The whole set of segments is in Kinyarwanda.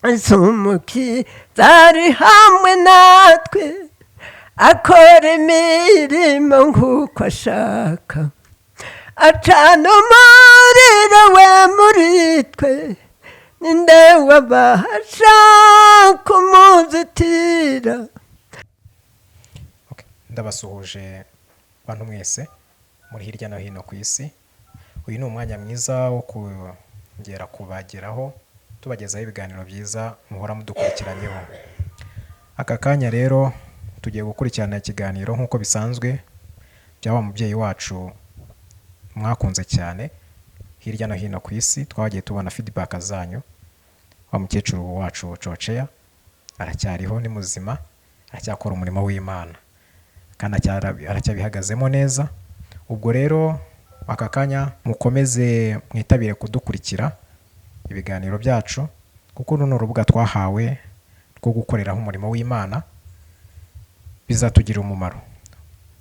umukiza ari hamwe natwe akora imirimo nk'uko ashaka acana umuriro we muri twe ninde wabasha kumuzitira. Ndabasuhuje bantu mwese muri hirya no hino ku isi. Uyu ni umwanya mwiza wo kongera kubageraho tubagezaho ibiganiro byiza muhora mudukurikiranyeho. Aka kanya rero tugiye gukurikirana ikiganiro nk'uko bisanzwe bya wa mubyeyi wacu mwakunze cyane hirya no hino ku isi. Twagiye tubona feedback zanyu. Wa mukecuru wacu Coceya aracyariho, ni muzima, aracyakora umurimo w'Imana kandi aracyabihagazemo neza. Ubwo rero aka kanya mukomeze mwitabire kudukurikira ibiganiro byacu, kuko runo rubuga twahawe rwo gukoreraho umurimo w'Imana bizatugirira umumaro.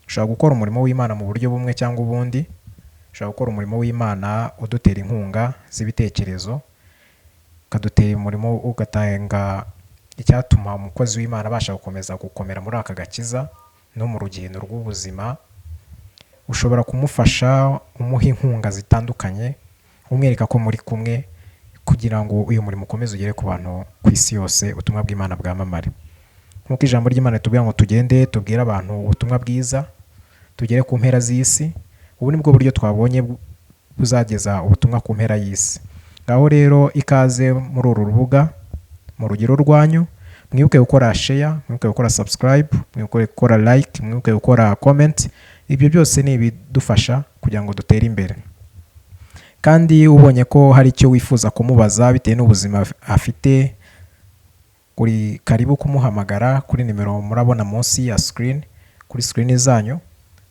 Ushobora gukora umurimo w'Imana mu buryo bumwe cyangwa ubundi. Ushobora gukora umurimo w'Imana udutera inkunga z'ibitekerezo, ukadutera umurimo, ugatanga icyatuma umukozi w'Imana abasha gukomera muri aka gakiza no mu rugendo rw'ubuzima. Ushobora kumufasha umuha inkunga zitandukanye, umwereka ko muri kumwe, kugira ngo uyu murimo ukomeze ugere ku bantu ku isi yose, ubutumwa bw'Imana bwamamare. Nk'uko ijambo ry'Imana ritubwira ngo tugende tubwire abantu ubutumwa bwiza, tugere ku mpera z'isi. Ubu nibwo buryo twabonye buzageza ubutumwa ku mpera y'isi. Ngaho rero ikaze muri uru rubuga, mu rugero rwanyu. Mwibuke gukora share, mwibuke gukora subscribe, mwibuke gukora like, mwibuke gukora comment. Ibyo byose ni ibidufasha kugira ngo dutere imbere. Kandi ubonye ko hari icyo wifuza kumubaza bitewe n'ubuzima afite, kuri karibu kumuhamagara kuri nimero murabona munsi ya screen. Kuri screen zanyu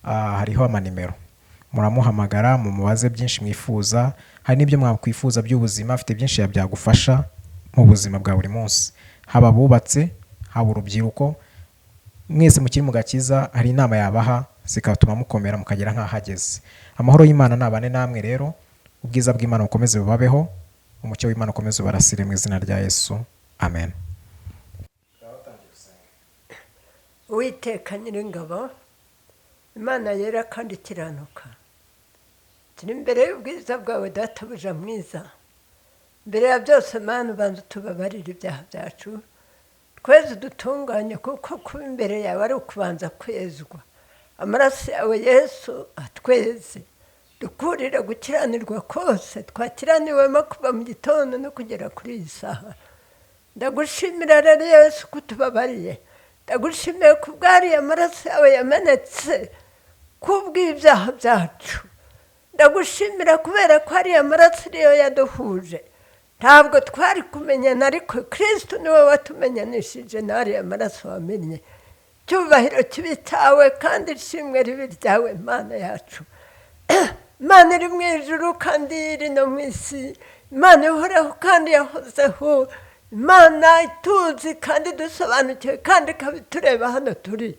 hariho amanimero, muramuhamagara mumubaze byinshi mwifuza. Hari n'ibyo mwakwifuza by'ubuzima, afite byinshi yabyagufasha mu buzima bwa buri munsi, haba bubatse, haba urubyiruko. Mwese mukiri mu gakiza, hari inama yabaha zikatuma mukomera mukagera nk'ahageze. Amahoro y'Imana nabane namwe rero, ubwiza bw'Imana bukomeze bubabeho, umucyo w'Imana ukomeze ubarasire mu izina rya Yesu, amen. Uwiteka Nyiringabo, Imana yera kandi ikiranuka, turi imbere y'ubwiza bwawe databuja mwiza. Mbere ya byose Mana, ubanza tubabarire ibyaha byacu, tweze dutunganye, kuko kuba imbere yawe ari ukubanza kwezwa. Amaraso yawe Yesu atweze, dukurire gukiranirwa kose twakiraniwemo kuva mu gitondo no kugera kuri iyi saha. Ndagushimira rero Yesu ko utubabariye. Ndagushimiye ko bwariye amaraso yawe yamenetse kubw'ibyaha byacu. Ndagushimira kubera ko ari amaraso ariyo yaduhuje. Ntabwo twari kumenyana, ariko Kristo niwe watumenyanishije n'ari amaraso wamennye. Cyubahiro kibitawe kandi ishimwe ribe ryawe Mana yacu. Imana iri mu ijuru kandi iri no mu isi, Imana ihoraho kandi yahozeho, Imana ituzi kandi dusobanukiwe kandi ikabitureba hano turi.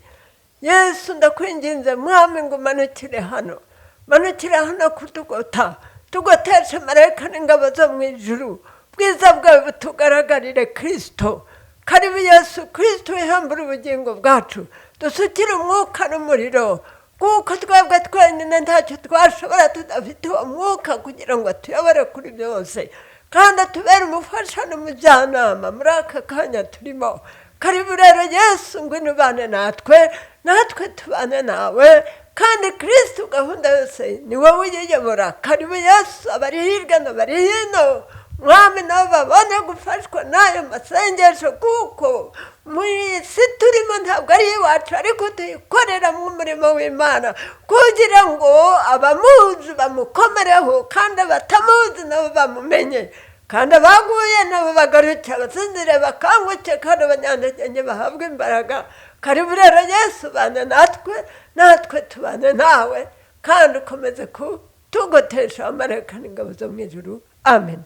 Yesu ndakwinginze Mwami ngo umanukire hano, manukire hano kutugota, tugoteshe marayika n'ingabo zo mu ijuru. Bwiza bwawe butugaragarire Kristo. Karibu Yesu Kristo, wihambure ubugingo bwacu, dusukire umwuka n'umuriro, kuko twebwe twenyine ntacyo twashobora tudafite uwo mwuka kugira ngo atuyobore kuri byose, kandi atubere umufasha n'umujyanama muri aka kanya turimo. Karibu rero Yesu, ngwino ubane natwe, natwe tubane nawe, kandi Kristo gahunda yose ni wowe uyiyobora. Karibu Yesu, abari hirya n'abari hino, Mwami nabo babone gufashwa n'ayo masengesho, kuko mu isi turimo ntabwo ari iwacu, ariko tuyikorera mu murimo w'Imana, kugira ngo abamuzi bamukomereho kandi abatamuzi nabo bamumenye, kandi abaguye nabo bagaruke, abasinzire bakanguke, kandi abanyantege bahabwe imbaraga. Karibu rero Yesu, bane natwe, natwe tubane nawe, kandi ukomeze kutugotesha amarayika n'ingabo zo mu ijuru. Amen.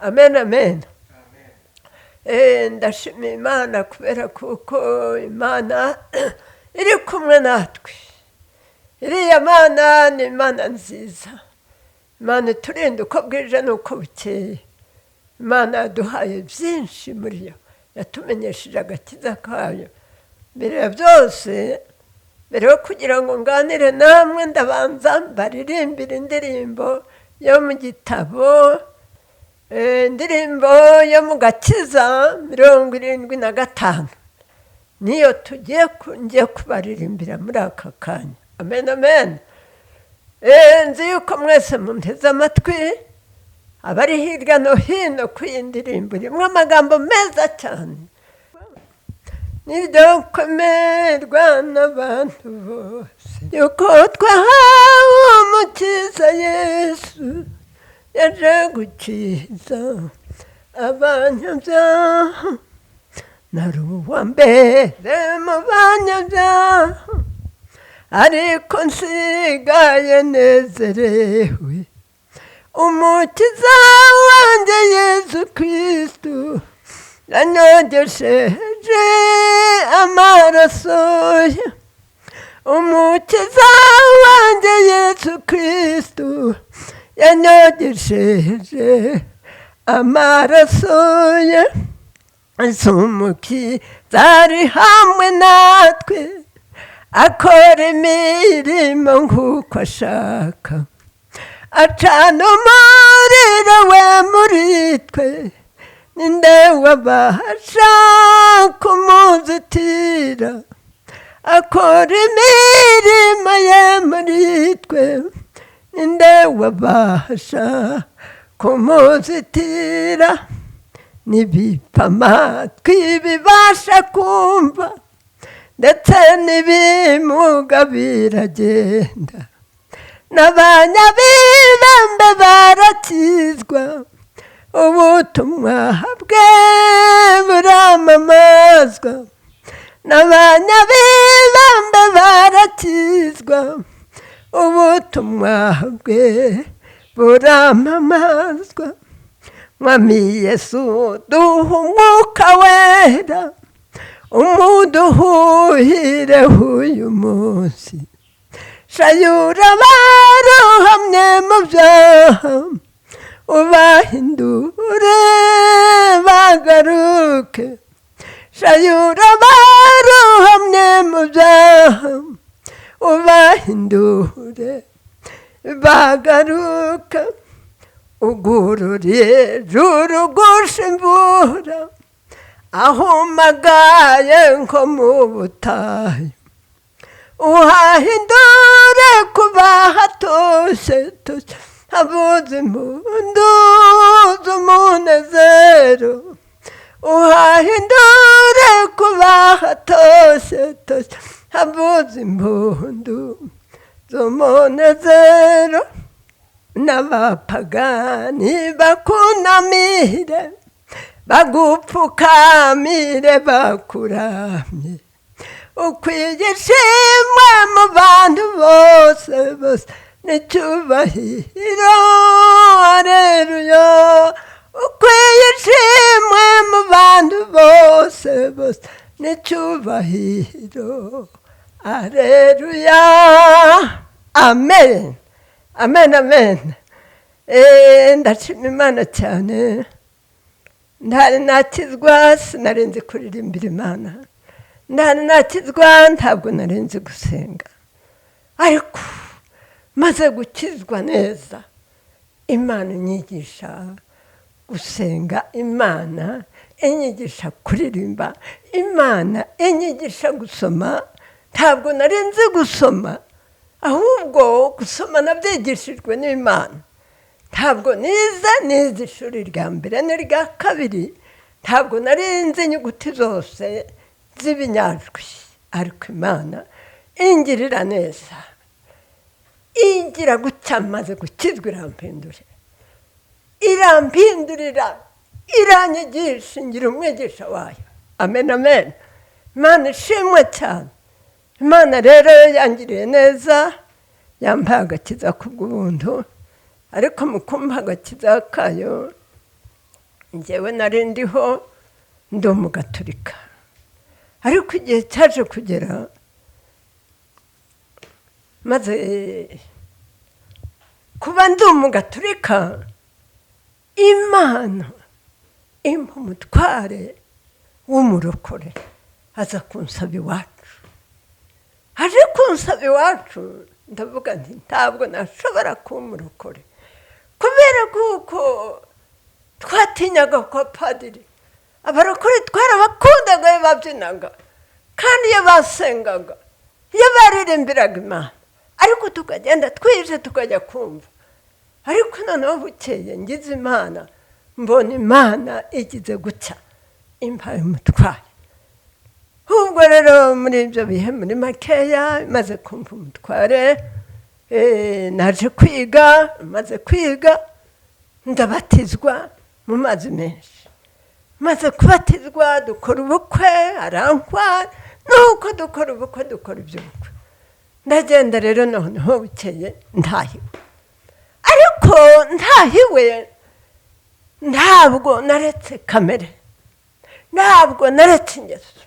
Amen, amen. Ndashimira Imana kubera kuko Imana iri kumwe natwe. Iriya Mana ni Imana nziza, Imana iturinda uko bwije n'uko bukeye, imana yaduhaye byinshi muri yo, yatumenyesheje agakiza kayo. mbere ya byose, mbere yo kugira ngo nganire namwe, ndabanza mbaririmbire indirimbo yo mu gitabo, indirimbo yo mu Gakiza 75, niyo ngiye kubaririmbira muri aka kanya. Amen, amen. Nzi yuko mwese munteze amatwi, abari hirya no hino ku iyi ndirimbo irimo amagambo meza cyane. Nibyo kwemerwa n'abantu bose yuko twahawe umukiza Yesu, yaje gukiza abanyabyaha. Nari uwa mbere mu banyabyaha, ariko nsigaye nezerewe. Umukiza wanjye Yesu Kristo yanyogesheje amaraso ye. Umukiza wanjye Yesu Kristo yanyogesheje amaraso ye. Umukiza ari hamwe natwe, akora imirimo nk'uko ashaka, acana umuriro we muri twe. Ninde wabasha kumuzitira? Akora imirimo ye muri twe. Ninde wabasha kumuzitira? Nibipfa amatwi bibasha kumva, ndetse n'ibimuga biragenda. N'abanyabibembe barakizwa, ubutumwa bwe buramamazwa. N'abanyabibembe barakizwa, ubutumwa bwe buramamazwa. Mwami Yesu duha umwuka wera, umuduhuhire uyu munsi. Shayura abarohamye mu byaha, ubahindure bagaruke. Shayura abarohamye mu byaha, ubahindure bagaruke. Ugururiye juru gusha imvura, ahumagaye nko mu butayu. Uhahindure kuba hatoshye toshye, habuze impundu z'umunezero. Uhahindure kuba hatoshye toshye, habuze impundu z'umunezero. N'abapagani bakunamire, bagupfukamire bakuramye. Ukwiye ishimwe mu bantu bose bose, n'icyubahiro. Haleluya. Ukwiye ishimwe mu bantu bose bose, n'icyubahiro. Haleluya. Amen, amen, amen. Ndashima Imana cyane. Ntari nakizwa, sinarinzi kuririmbira Imana. Ntari nakizwa, ntabwo narinzi gusenga. Ariko maze gukizwa neza, Imana inyigisha gusenga, Imana inyigisha kuririmba, Imana inyigisha gusoma. Ntabwo narinzi gusoma, ahubwo gusoma nabyigishijwe n'Imana. Ntabwo nize ishuri rya mbere n'irya kabiri. Ntabwo narinzi inyuguti zose z'ibinyajwi, ariko Imana ingirira neza, ingira gutya maze gukizwa irampindurira, iranyigisha, ngira umwigisha wayo. Amen, amen. Imana ishimwe cyane. Imana rero yangiriye neza, yampaye agakiza kubw'ubuntu. Ariko mu kumpa agakiza kayo, njyewe nari ndiho ndi umugatolika. Ariko igihe cyaje kugera, maze kuba ndi umugatolika, Imana impa umutware w'umurokore aza kunsaba iwacu. aje kunsaba iwacu ndavuga nti ntabwo nashobora kuba umurokore, kubera kuko twatinyaga kwa padiri. abarokore twarabakundaga iyo babyinaga kandi iyo basengaga, iyo baririmbiraga Imana, ariko tukagenda twije tukajya kumva. ariko noneho bukeye ngize Imana, mbona Imana igize gutya impaye umutware. ubwo rero muri ibyo bihe muri makeya maze kumva umutware, naje kwiga. maze kwiga ndabatizwa mu mazi menshi. maze kubatizwa dukora ubukwe, arankwa nuko dukora ubukwe, dukora iby'ubukwe. ndagenda rero noneho bukeye ntahiwe. ariko ntahiwe ntabwo naretse kamere, ntabwo naretse ingeso.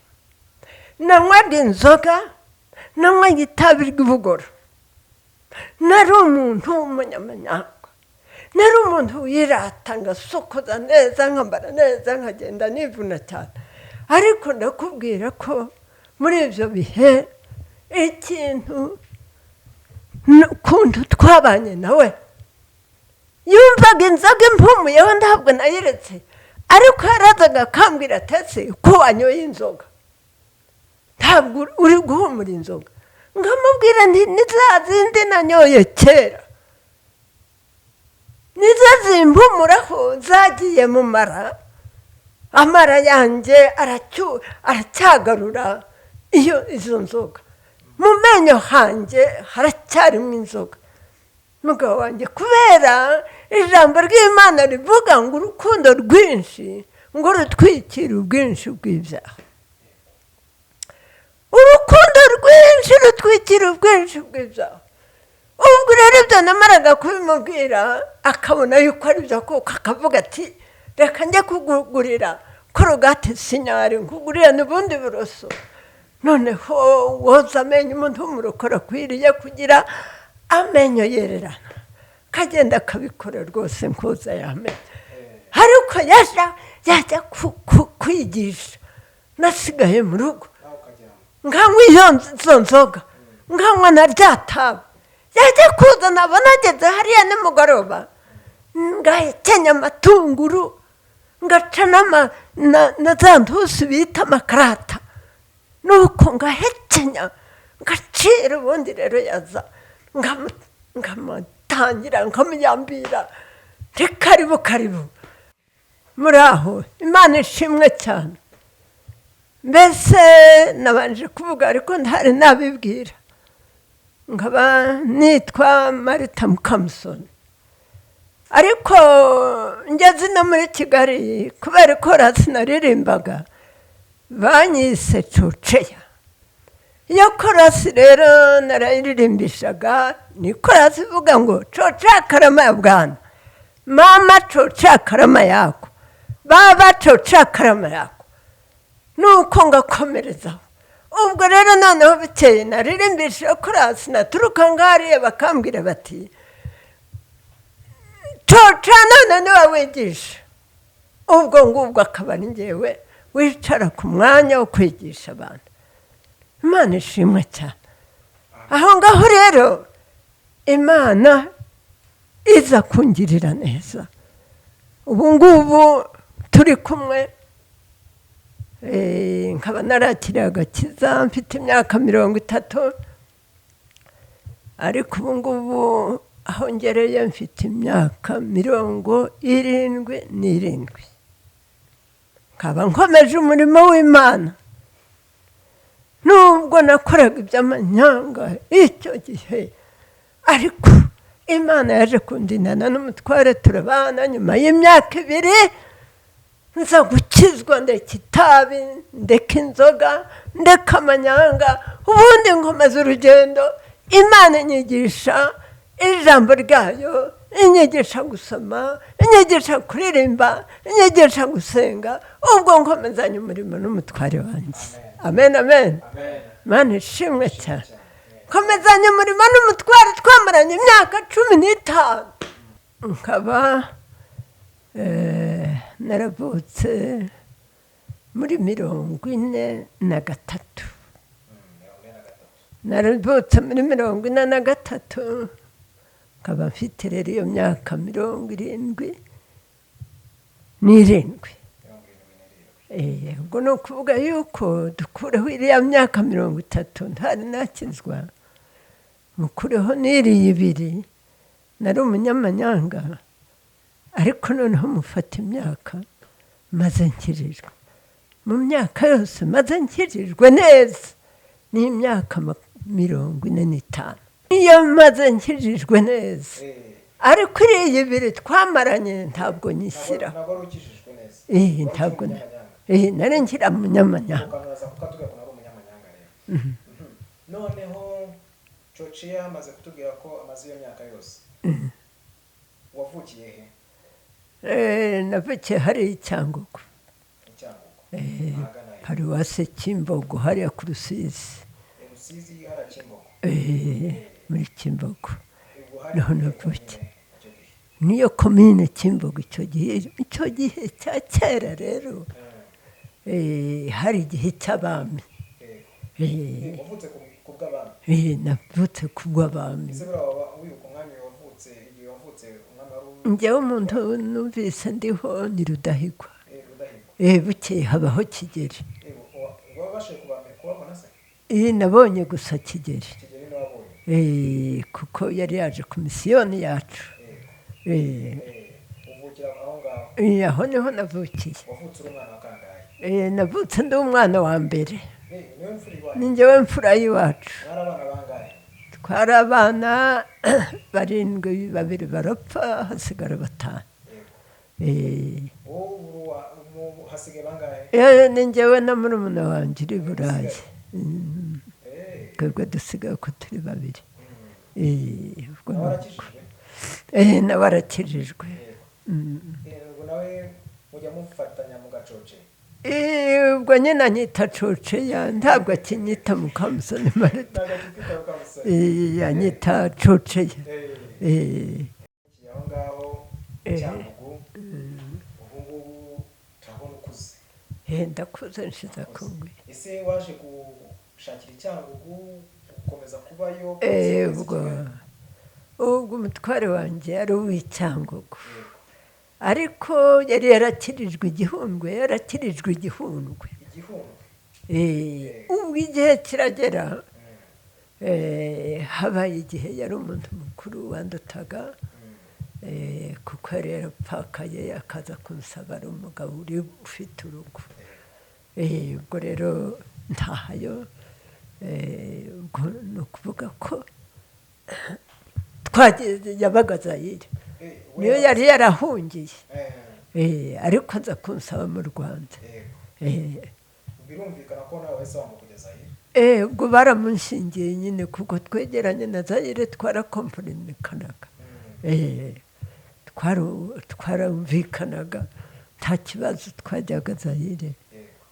nanywaga inzoga, nanywaga itabi ry'ubugoro. nari umuntu w'umunyamanyanga, nari umuntu wirata, ngasokoza neza, nkambara neza, nkagenda nivuna cyane. ariko ndakubwira ko muri ibyo bihe ikintu ukuntu twabanye nawe, yumvaga inzoga impumuyeho ntabwo nayiretse, ariko yarazaga akambwira atetse ko wanyoye inzoga, ntabwo uri guhumura inzoga. ngamubwira nti ni za zindi nanyoye kera, nizo zimpumuraho, zagiye mu mara. amara yanjye aracyagarura izo nzoga. mu menyo hanjye haracyarimo inzoga. mugabo wanjye, kubera ijambo ry'Imana rivuga ngo urukundo rwinshi ngo rutwikire ubwinshi bw'ibyaha. urukundo rwinshi rutwikira ubwinshi bw'ibyaha. ubwo rero ibyo namaraga kubimubwira, akabona yuko ari byo koko, akavuga ati reka njye kugurira korogate sinyari, nkugurira n'ubundi buroso, noneho woza amenyo. umuntu w'umurokore akwiriye kugira amenyo yererana. kagenda akabikora rwose nkoza y'amenyo. ariko yajya kwigisha, nasigaye mu rugo nkanywa izo nzoga, nkanywa na rya tabi. yajya kuza nabona ageze hariya nimugoroba, ngahekenya amatunguru, ngaca na za ntusi bita amakarata, nuko ngahekenya ngacira. ubundi rero yaza ngamutangira, nkamuyambira, reka karibu karibu. muri aho Imana ishimwe cyane. mbese nabanje kuvuga, ariko ntari nabibwira. nkaba nitwa Marita Mukamusoni. ariko ngeze no muri Kigali, kubera korasi naririmbaga banyise Coceya. iyo korasi rero narayirimbishaga, ni korasi ivuga ngo Coceya karama ya bwana, mama Coceya karama yako, baba Coceya karama yako. nuko ngakomerezaho. ubwo rero noneho bukeye naririmbisha korasi, naturuka ngariye bakambwira bati Coceya none niwe wigisha. ubwo ngubwo akaba ari njyewe wicara ku mwanya wo kwigisha abantu. Imana ishimwe cyane. aho ngaho rero Imana iza kungirira neza. ubu ngubu turi kumwe, nkaba narakiriye agakiza mfite imyaka 30, ariko ubu ngubu aho ngereye mfite imyaka 77. nkaba nkomeje umurimo w'Imana, nubwo nakoraga iby'amanyanga icyo gihe, ariko Imana yaje kundinana n'umutware, turabana. nyuma y'imyaka 2 nza gukizwa, ndeka itabi, ndeka inzoga, ndeka amanyanga. ubundi nkomeza urugendo. Imana inyigisha ijambo ryayo, inyigisha gusoma, inyigisha kuririmba, inyigisha gusenga. ubwo nkomezanya umurimo n'umutware wanjye. amen amen. Imana ishimwe cyane. nkomezanya umurimo n'umutware, twamaranye imyaka 15. nkaba naravutse muri 43. Naravutse muri 43, nkaba mfite rero iyo myaka 77. Ubwo ni ukuvuga yuko dukureho iriya myaka 30 ntari nakizwa, mukureho n'iriya 2, nari umunyamanyanga, ariko noneho mufata imyaka maze nkirijwe. Mu myaka yose maze nkirijwe neza ni imyaka 45. Iyo maze nkirijwe neza, ariko iriya 2 twamaranye ntabwo nyishyira. Ntabwo nari ngira umunyamanyanga. Noneho Coci amaze kutubwira ko amaze iyo myaka yose, wavukiye he? Navukiye hariya i Cyangugu, paruwasi Kimbogo, hariya ku Rusizi. Muri Kimbogo niho navukiye, niyo komine Kimbogo. Icyo gihe cya kera rero, hari igihe cy'abami. Wavutse ku bw'abami? Navutse ku bw'abami. Njyewe umuntu numvise ndiho ni Rudahigwa. Bukeye habaho Kigeli. Nabonye gusa Kigeli, kuko yari yaje ku misiyoni yacu. Aho niho navukiye. Navutse ndi umwana wa mbere, ni njyewe mfura y'iwacu. Twari abana 7, 2 barapfa, hasigara 5. Ni njyewe na murumuna wanjye uri Burayi. Twebwe dusigaye ko turi 2. Nawe arakirijwe. Ubwo nyine anyita Coceya, ntabwo akinyita Mukamusoni Marita. Anyita Coceya. Ndakuze nshize kumwe. Ese waje gushakira i Cyangugu ukomeza kubayo? Ubwo umutware wanjye yari uw'Icyangugu, ariko yari yarakirijwe Igihundwe. Ubwo igihe kiragera, habaye igihe yari umuntu mukuru wandutaga, kuko yari yarapfakaye, akaza kunsaba, ari umugabo uri ufite urugo. Ubwo rero ntahayo. Ubwo ni ukuvuga ko yabaga Zayire, niyo yari yarahungiye, ariko aza kunsaba mu Rwanda. Birumvikana ko nawe wese wamukugeza Zayire. Ubwo baramunshingiye nyine, kuko twegeranye na Zayire twarakomporimikanaga. Twarumvikanaga, nta kibazo, twajyaga Zayire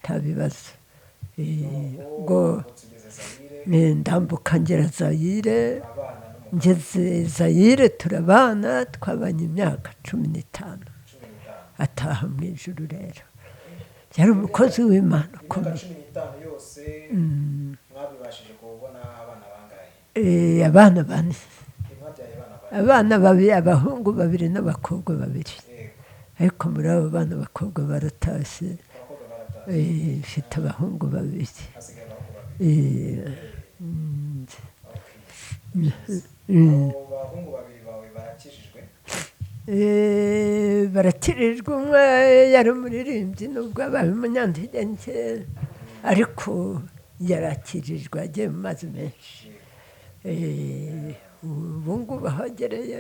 nta bibazo. Ubwo ndambuka ngera Zayire, ngeze Zayire turabana, twabanye imyaka 15. Ataha mu ijuru rero. Yari umukozi w'Imana ukomeye. Mwabibashije kubona abana bangahe? Abana 4. Abana 2, abahungu 2 n'abakobwa 2. Ariko muri abo bana abakobwa baratashye. Mfite abahungu 2. Abahungu 2 bawe barakijijwe? Barakirijwe. Umwe yari umuririmbyi, nubwo abaye umunyantege nke, ariko yarakirijwe, agiye mu mazi menshi. Ubu ngubu ahagereye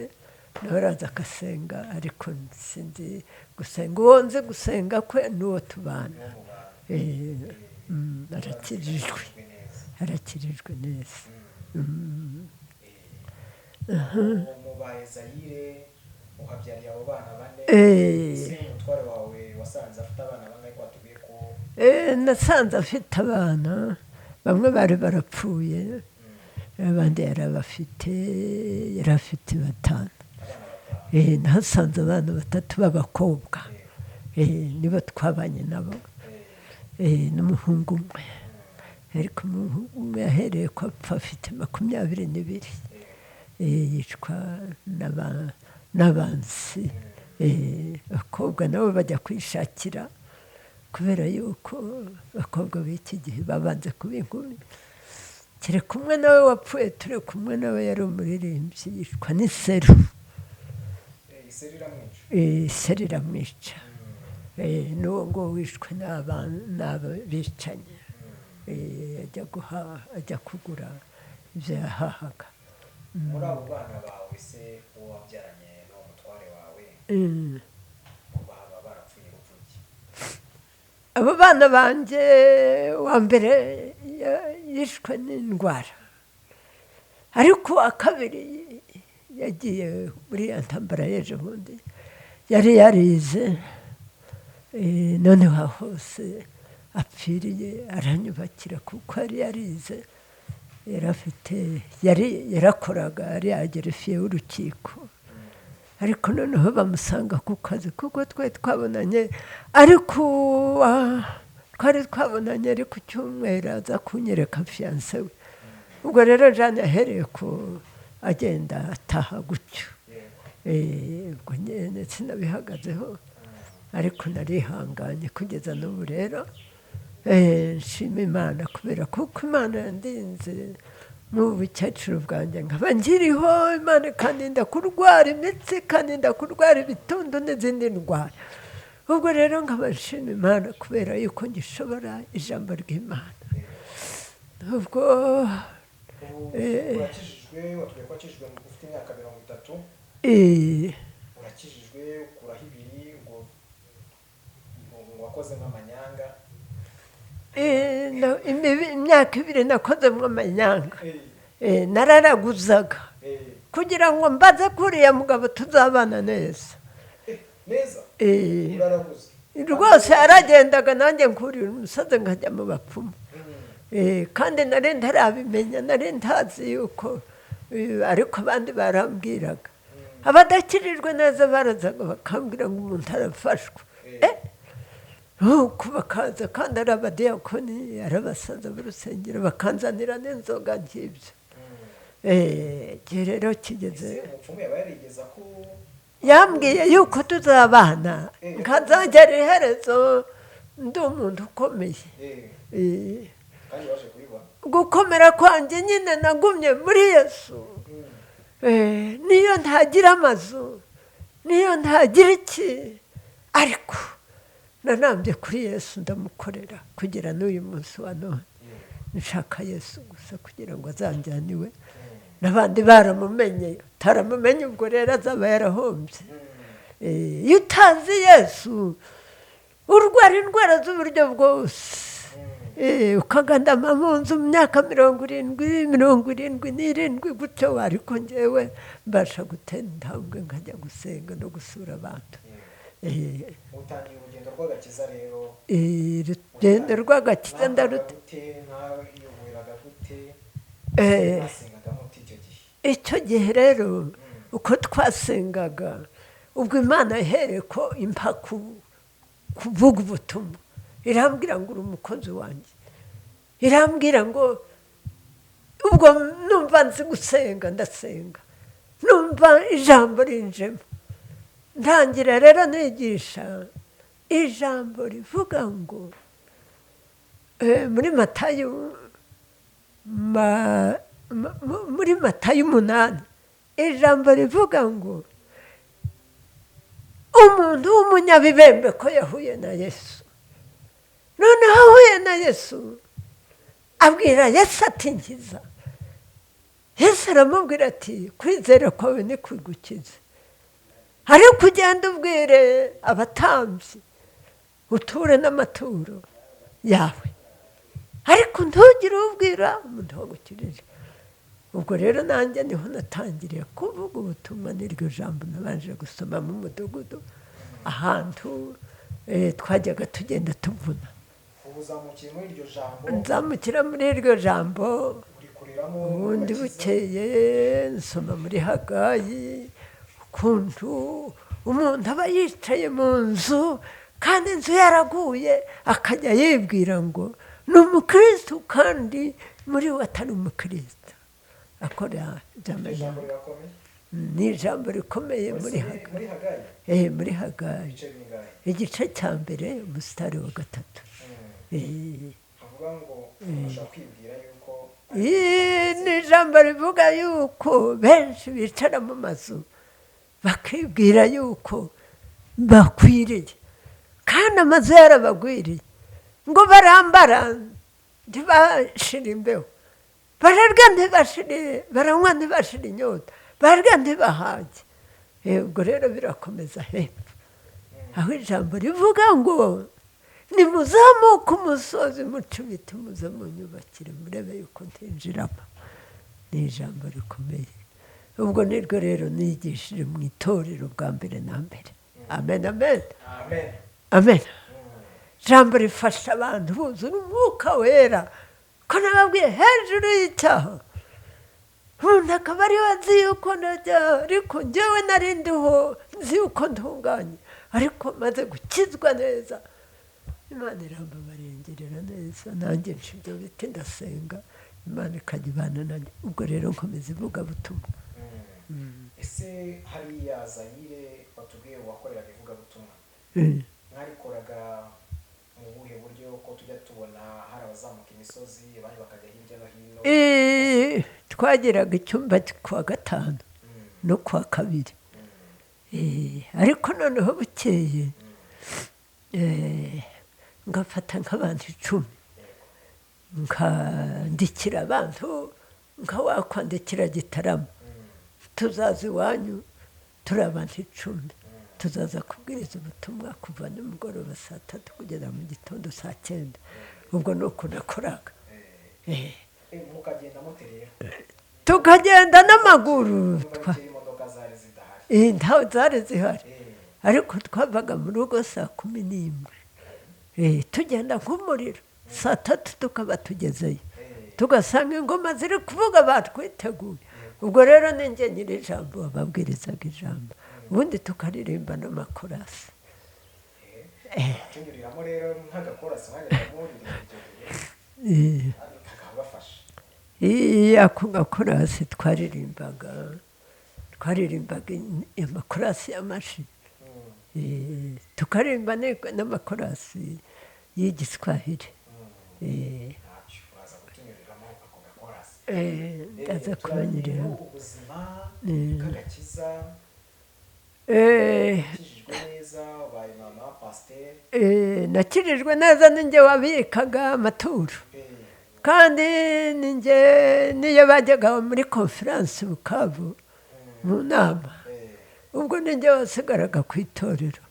nawe araza agasenga, ariko sinzi gusenga. Uwo nzi gusenga kwe n'uwo tubana. Arakirijwe neza. Mubaye Zayire, uhabyariye abo bana 4. Ese umutware wawe wasanze afite abana bangahe? Watubwiye ko nasanze afite abana, bamwe bari barapfuye, abandi yari afite 5. Nahasanze abana 3 b'abakobwa. nibo twabanye nabo n'umuhungu umwe ariko umuhungu umwe yahereye ko apfa afite 22 yicwa n'abansi abakobwa nabo bajya kwishakira kubera yuko abakobwa b'iki gihe babanze kuba inkumi turi kumwe nawe wapfuye turi kumwe nawe yari umuririmbyi yicwa n'iseru iseru iramwica n'uwo ngo wishwe n'abicanyi ajya kugura ibyo yahahaga muri abo bana bawe se uwo wabyaranye n'uwo mutware wawe baba barapfuye urupfu? abo bana banjye wa mbere yishwe n'indwara ariko uwa kabiri yagiye muri ya ntambara y'ejo bundi yari yarize noneho hose apfiriye aranyubakira kuko yari yarize yarakoraga yari yagerefiye w'urukiko ariko noneho bamusanga ku kazi kuko twabonanye ariko twari twabonanye ari ku cyumweru aza kunyereka fiyanse we ubwo rero Jeanne yahereye ko agenda ataha gutyo ubwo nyine sinabihagazeho ariko narihanganye kugeza n'ubu rero nshima Imana kubera kuko Imana yandinze mu bukecuru bwanjye nkaba ngiriho Imana kandi ndakurwara imitsi kandi ndakurwara ibitundu n'izindi ndwara ubwo rero nkaba nshima Imana kubera yuko ngishobora ijambo ry'Imana ubwo urakijijwe watubwiye ko wakijijwe ufite imyaka 30 urakijijwe ukuraho ibiri ngo wakozemo amanyanga imyaka 2 nakozemo amanyanga nararaguzaga kugira ngo mbaze kuriya mugabo tuzabana neza uraraguza rwose yaragendaga nanjye nkurira umusaza nkajya mu bapfumu kandi nari ntarabimenya nari ntazi yuko ariko abandi barambwiraga abadakirijwe neza barazaga bakambwira ngo umuntu arafashwe nuko bakaza kandi ari abadiyakoni ari abasaza b'urusengero bakanzanira n'inzoga nk'ibyo igihe rero kigeze yambwiye yuko tuzabana nkazagera iherezo ndi umuntu ukomeye gukomera kwanjye nyine nagumye muri Yesu niyo ntagira amazu niyo ntagira iki ariko nanambye kuri Yesu ndamukorera kugera n'uyu munsi wa none nshaka Yesu gusa kugira ngo azanjyane iwe n'abandi baramumenye taramumenye ubwo rero azaba yarahombye iyo utazi Yesu urwara indwara z'uburyo bwose ukagandama mu nzu mu myaka 70 gutyo ariko njyewe mbasha gutera intambwe nkajya gusenga no gusura abantu utangiye urugendo rw'agakiza rero urugendo rw'agakiza icyo gihe rero uko twasengaga ubwo Imana yahereye ko impa kuvuga ubutumwa irambwira ngo uri umukozi wanjye irambwira ngo ubwo numva nzi gusenga ndasenga numva ijambo rinjemo ntangira rero nigisha ijambo rivuga ngo muri Matayo muri Matayo 8 ijambo rivuga ngo umuntu w'umunyabibembe ko yahuye na Yesu noneho ahuye na Yesu abwira Yesu ati nkiza Yesu aramubwira ati kwizera kwawe ni kwigukiza ariko ugenda ubwire abatambyi uture n'amaturo yawe ariko ntugire ubwira umuntu wagukirije ubwo rero nanjye niho natangiriye kuvuga ubutumwa n'iryo jambo nabanje gusoma mu mudugudu ahantu twajyaga tugenda tuvuna nzamukira muri iryo jambo ubundi bukeye nsoma muri Hagayi ukuntu umuntu aba yicaye mu nzu kandi inzu yaraguye akajya yibwira ngo ni umukristo kandi muri we atari umukristo akora ijambo rirakomeye ni ijambo rikomeye muri Hagayi muri Hagayi igice cya mbere umusitari wa 3 avuga ngo ushaka kwibwira yuko ni ijambo rivuga yuko benshi bicara mu mazu bakibwira yuko bakwiriye kandi amazu yarabagwiriye ngo barambara ntibashire imbeho bararya ntibashire baranywa ntibashire inyota barya ntibahage ubwo rero birakomeza hepfo aho ijambo rivuga ngo nimuzamuke umusozi muce ibiti muze munyubakire murebe yuko ntinjiramo ni ijambo rikomeye ubwo nirwo rero nigishije mu itorero bwa mbere na mbere amen amen amen ijambo rifasha abantu buzura umwuka wera ko nababwiye hejuru y'icyaha umuntu akaba ari we azi yuko najya ariko njyewe narindiho nzi yuko ntunganye ariko maze gukizwa neza Imana irambabarengerera neza nanjye nca ibyo biti ndasenga Imana ikajya ibana nanjye ubwo rero nkomeza ivugabutumwa ese hariya Zayire batubwiye wakoreraga ivugabutumwa mwarikoraga mu buhe buryo ko tujya tubona hari abazamuka imisozi abandi bakajya hirya no hino twagiraga icyumba kuwa 5 no kuwa 2 ariko noneho bukeye ngafata nk'abantu 10 nkandikira abantu wakwandikira Gitarama tuzaza iwanyu turi abantu 10 tuzaza kubwiriza ubutumwa kuva nimugoroba 3 kugeza mu gitondo 9 ubwo nuko nakoraga mukagenda muterera tukagenda n'amaguru imodoka zari zidahari ntawe zari zihari ariko twavaga mu rugo 11 tugenda nk'umuriro 3 tukaba tugezeyo tugasanga ingoma ziri kuvuga batwiteguye ubwo rero ninjye nyiri ijambo babwirizaga ijambo ubundi tukaririmba n'amakorasi tunyuriramo rero nk'agakorasi mwajyaga muririra kakabafasha ako gakorasi twaririmbaga amakorasi y'amashi tukaririmba n'amakorasi y'igiswahili ndaza kubanyurira ubuzima bw'agakiza nakirijwe neza ninjye wabikaga amaturo kandi ninjye niyo bajyaga muri konferansi Bukavu mu nama ubwo ninjye wasigaraga ku itorero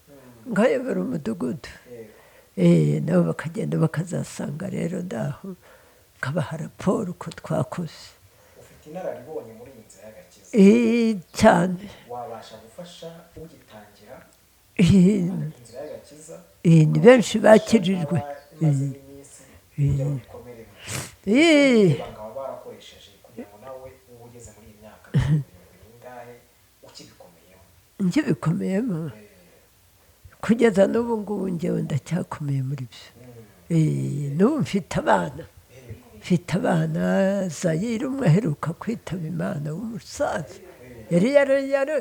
nkayobora umudugudu nabo bakagenda bakazasanga rero ndaho kabaha raporo uko twakoze ufite inararibonye muri iyi nzira y'agakiza cyane wabasha gufasha ugitangira inzira y'agakiza ni benshi bakirijwe bakaba barakoresheje kugira ngo nawe uba ugeze muri iyi myaka ingahe ukibikomeyemo kugeza n'ubu ngubu njyewe ndacyakomeye muri byo n'ubu mfite abana Zayire umwe aheruka kwitaba Imana w'umusaza yari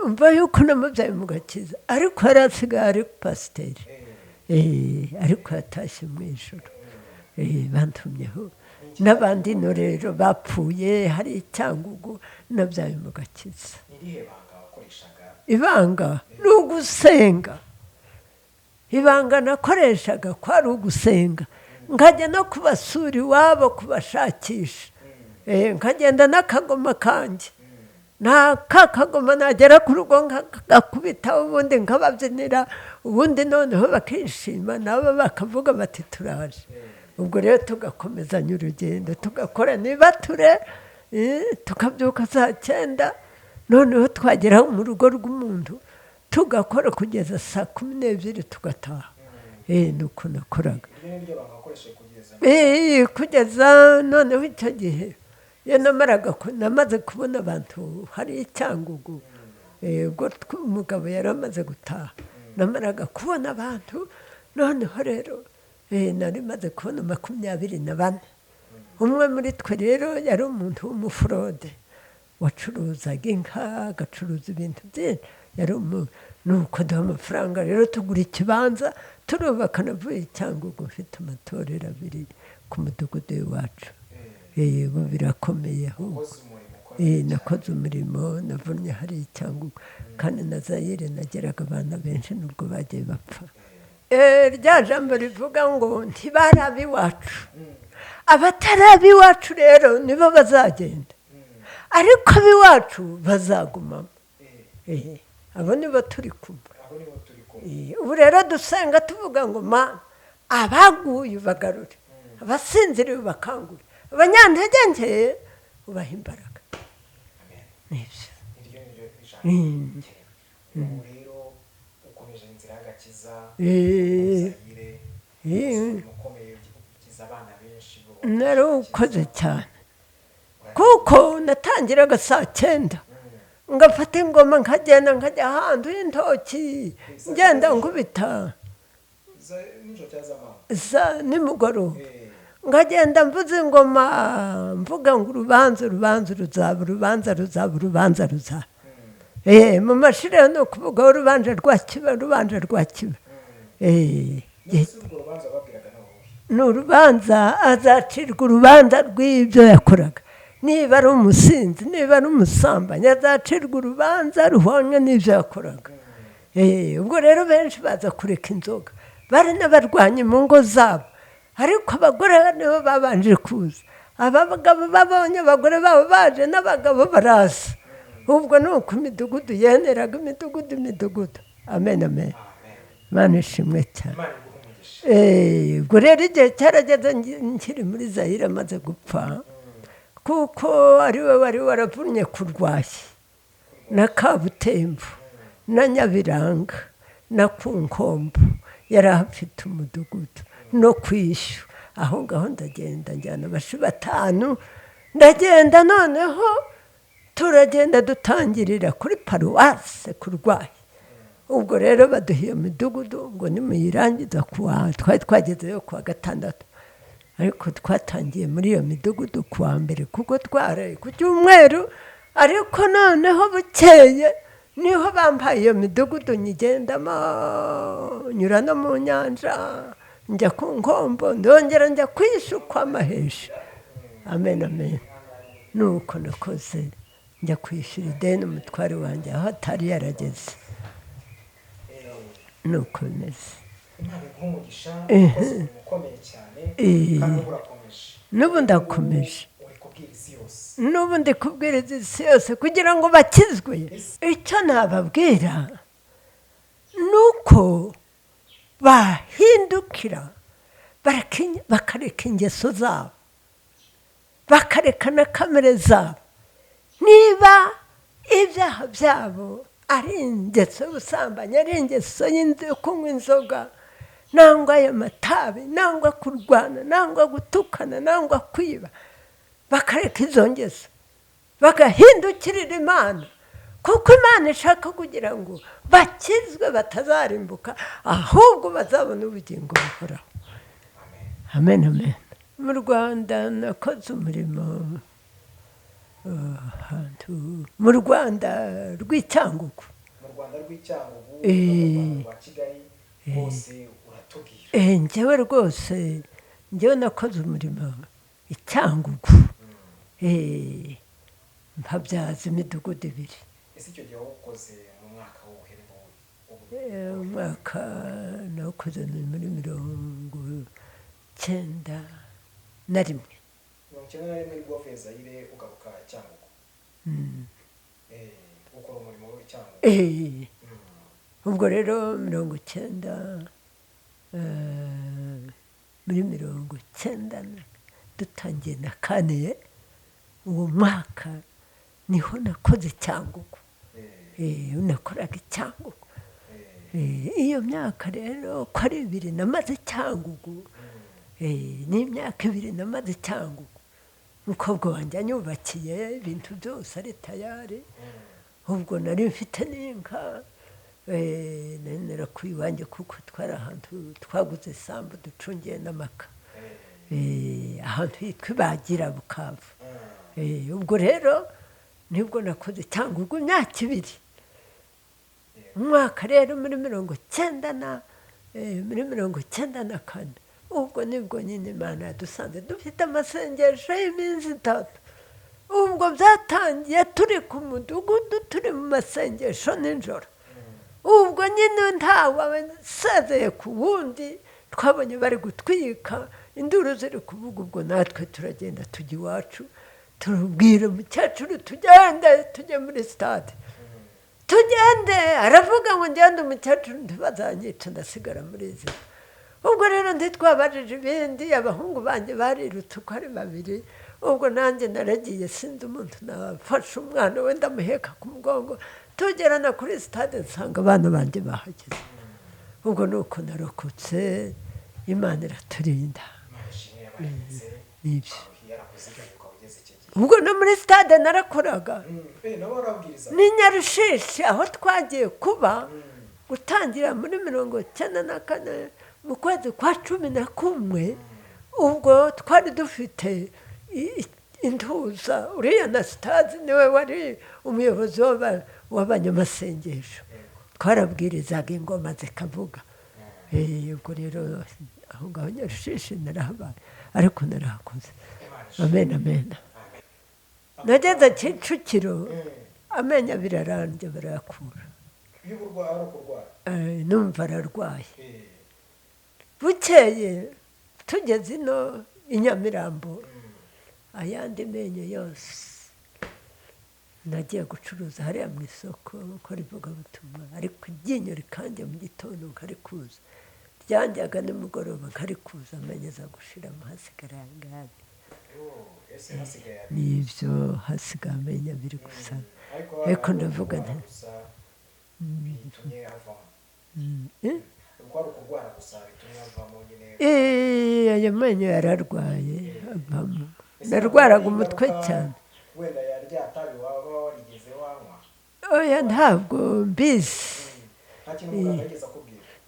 umva yuko namubyaye mu gakiza ariko yari asigaye ari pasiteri ariko yatashye mu ijoro bantumyeho n'abandi no rero bapfuye hari Cyangugu nabyaye mu gakiza ibanga ni ugusenga ibanga nakoreshaga kwari ugusenga nkajya no kubasura iwabo kubashakisha nkagenda n'akagoma kanjye kagoma nagera ku rugo nkagakubita ubundi nkababyinira ubundi noneho bakishima nabo bakavuga bati turaje ubwo rero tugakomezanya urugendo tugakora nibature tukabyuka 9 noneho twagera mu rugo rw'umuntu tugakora kugeza 12 tugataha nuko nakoraga kugeza noneho icyo gihe iyo namaze kubona abantu hari Cyangugu ubwo umugabo yari amaze gutaha namaraga kubona abantu noneho rero nari maze kubona 24. Umwe muri twe rero yari umuntu w'umufurode wacuruzaga inka agacuruza ibintu byinshi, yari nuko duha amafaranga rero tugura ikibanza turubaka, navuye Cyangugu mfite amatorero 2 ku mudugudu iwacu. Ubu birakomeye ahubwo. Nakoze umurimo, navunnye hari Cyangugu, kandi na Zayire nageraga abana benshi nubwo bagiye bapfa. Rya jambo rivuga ngo ntibari ab'iwacu, abatari ab'iwacu rero nibo bazagenda, ariko ab'iwacu bazagumamo. Abo nibo turi kumwe. Ubu rero dusenga tuvuga ngo Mana, abaguye ubagarure, abasinziriye ubakangure, abanyantege nke ubaha imbaraga. rero ukomeje inzira y'agakiza, ukomeye ukiza abana benshi. Nari ukoze cyane kuko natangiraga saa 9 ngafata ingoma nkagenda nkajya ahantu y'intoki ngenda nkubita nimugoroba, ngagenda mvuze ingoma mvuga ngo urubanza ruzaba, urubanza ruzaba, urubanza ruzaba. Mu mashire no kuvuga urubanza rwa Kiba, urubanza rwa Kiba. N'urubanza azacirwa urubanza rw'ibyo yakoraga. Niba ari umusinzi, niba ari umusambanyi, azacirwa urubanza ruhwanye n'ibyo yakoraga. Ubwo rero benshi baza kureka inzoga, bari n'abarwanya mu ngo zabo, ariko abagore nibo babanje kuza. Abagabo babonye abagore babo baje, n'abagabo baraza. Ubwo nuko imidugudu yeneraga, imidugudu. Amen, amen. Imana ishimwe cyane. Ubwo rero igihe cyarageze nkiri muri Zayire amaze gupfa, kuko ari we wari waravunnye ku Rwahi na Kabutembo na Nyabiranga na ku Nkombo, yari afite umudugudu no kwishyu. Aho ngaho ndagenda njyana abashi 5, ndagenda noneho turagenda dutangirira kuri paruwase ku Rwahi. Ubwo rero baduha iyo midugudu ngo nimuyirangiza twari twagezeyo kuwa 6, ariko twatangiye muri iyo midugudu kuwa mbere kuko twaraye ku Cyumweru, ariko noneho bukeye niho bampaye iyo midugudu nyigendamo, nyura no mu nyanja, njya ku Nkombo, ndongera njya kwishukwa Mahesha. Amen, amen. Nuko nakoze njya kwishyura ideni umutware wanjye aho atari yarageze. Nuko bimeze. Ukomeye cyane kandi urakomeje. N'ubu ndakomeje. Uri kubwira isi yose. N'ubu ndi kubwiriza isi yose kugira ngo bakizwe. Icyo nababwira nuko bahindukira bakareka ingeso zabo, bakareka na kamere zabo. Niba ibyaha byabo ari ingeso y'ubusambanyi, ari ingeso yo kunywa inzoga, nangwa y'amatabi, nangwa kurwana, nangwa gutukana, nangwa kwiba, bakareka izo ngeso bagahindukirira Imana, kuko Imana ishaka kugira ngo bakizwe batazarimbuka, ahubwo bazabona ubugingo buhoraho. Amen, amen. Mu Rwanda nakoze umurimo ahantu mu Rwanda rw'Icyangugu. Mu Rwanda rw'Icyangugu, mu Rwanda rwa Kigali hose uratubwira. Njyewe rwose nakoze umurimo Icyangugu. Mpabyaza imidugudu 2. Ese icyo gihe wakoze mu mwaka w'ubuherero? Umwaka nakoze muri 91. 91 nibwo wavuye Zayire ugaruka Cyangugu. Ukora umurimo w'Icyangugu. Ubwo rero 90 muri 90 dutangiye na kane, uwo mwaka niho nakoze Cyangugu. Nakoraga Cyangugu. Iyo myaka rero ko ari 2 namaze Cyangugu, n'imyaka 2 namaze Cyangugu. Umukobwa wanjye anyubakiye ibintu byose ari tayari. Ubwo nari mfite n'inka, nenera ku iwanjye kuko twari ahantu twaguze isambu ducungiye n'amaka ahantu hitwa ibagira Bukavu. Ubwo rero nibwo nakoze cyangwa ubwo imyaka ibiri umwaka rero muri 1994 ubwo nibwo nyine Imana yadusanze dufite amasengesho y'iminsi 3. ubwo byatangiye turi ku mudugudu turi mu masengesho nijoro. ubwo nyine ntawe sezeye ku wundi twabonye bari gutwika induru ziri kuvuga. ubwo natwe turagenda tujya iwacu turubwira umukecuru tugende tujye muri stade tugende. aravuga ngo ngende umukecuru ntibazanyica ndasigara muri izi. ubwo rero ntitwabajije ibindi abahungu banjye barirutse uko ari 2. ubwo nanjye naragiye sinzi umuntu nafashe umwana we ndamuheka ku mugongo tugerana kuri stade nsanga abana banjye bahageze. ubwo nuko narokotse Imana iraturinda. nibyo ubwo no muri stade narakoraga ni Nyarushishi aho twagiye kuba gutangira muri 1994 mu kwezi kwa 11. ubwo twari dufite intuza uriya na Stade niwe wari umuyobozi w'abanyamasengesho. twarabwirizaga ingoma zikavuga. ubwo rero aho ngaho Nyarushishi narahabaye ariko narahakoze. amen. nageze Kicukiro amenyo birarambye barayakura. numva ararwaye. bukeye tugeze ino i Nyamirambo ayandi menyo yose nagiye gucuruza hariya mu isoko gukora ivugabutumwa ariko iryinyo rikanjye mu gitondo nkarikuza ryanjyaga nimugoroba nkarikuza amenyo aza gushiramo hasigara ayangaya. nibyo hasigaye amenyo abiri gusa ariko ndavuga nti ayo menyo yararwaye avamo. narwaraga umutwe cyane. oya ntabwo mbizi.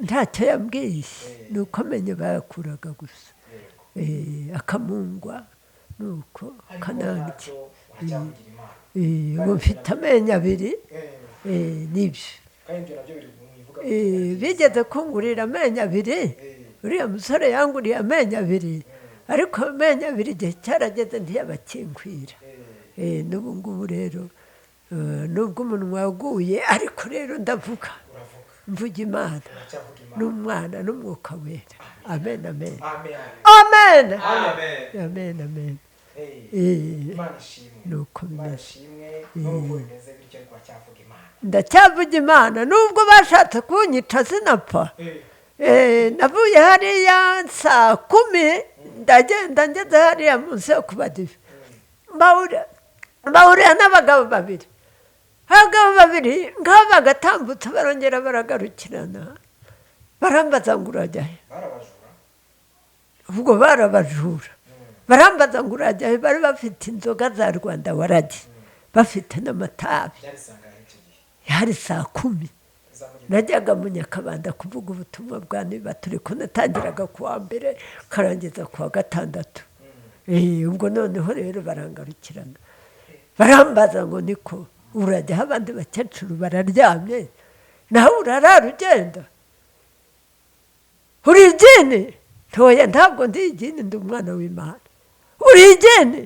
ntacyo yambwiye ni uko amenyo bayakuraga gusa akamungwa nuko kanarya. ubu mfite amenyo abiri. nibyo bigeze kungurira amenyo abiri. uriya musore yanguriye amenyo abiri ariko amenyo abiri igihe cyarageze ntiyabakinkwira. n'ubu ngubu rero nubwo umunwa waguye ariko rero ndavuga mvuga Imana n'umwana n'umwuka wera. amen. nuko bimeze. ndacyavuga Imana nubwo bashatse kunyica sinapfa. navuye hariya saa 10 ndagenda ngeze hariya munsi yo kubadive mbahurira n'abagabo 2. abagabo 2 ngabo bagatambutse barongera baragarukirana barambaza ngo urajya he. ubwo barabajura barambaza ngo urajya he. bari bafite inzoga za Rwanda waragi bafite n'amatabi. hari saa 10 najyaga mu Nyakabanda kuvuga ubutumwa bwa niba turi ko natangiraga kuwa mbere karangiza kuwa 6. ubwo noneho rero barangarukirana barambaza ngo niko urajya. abandi bakecuru bararyamye nawe urarara ugenda uri igini. ntoya ntabwo ndi igini ndi umwana w'Imana. uri igini.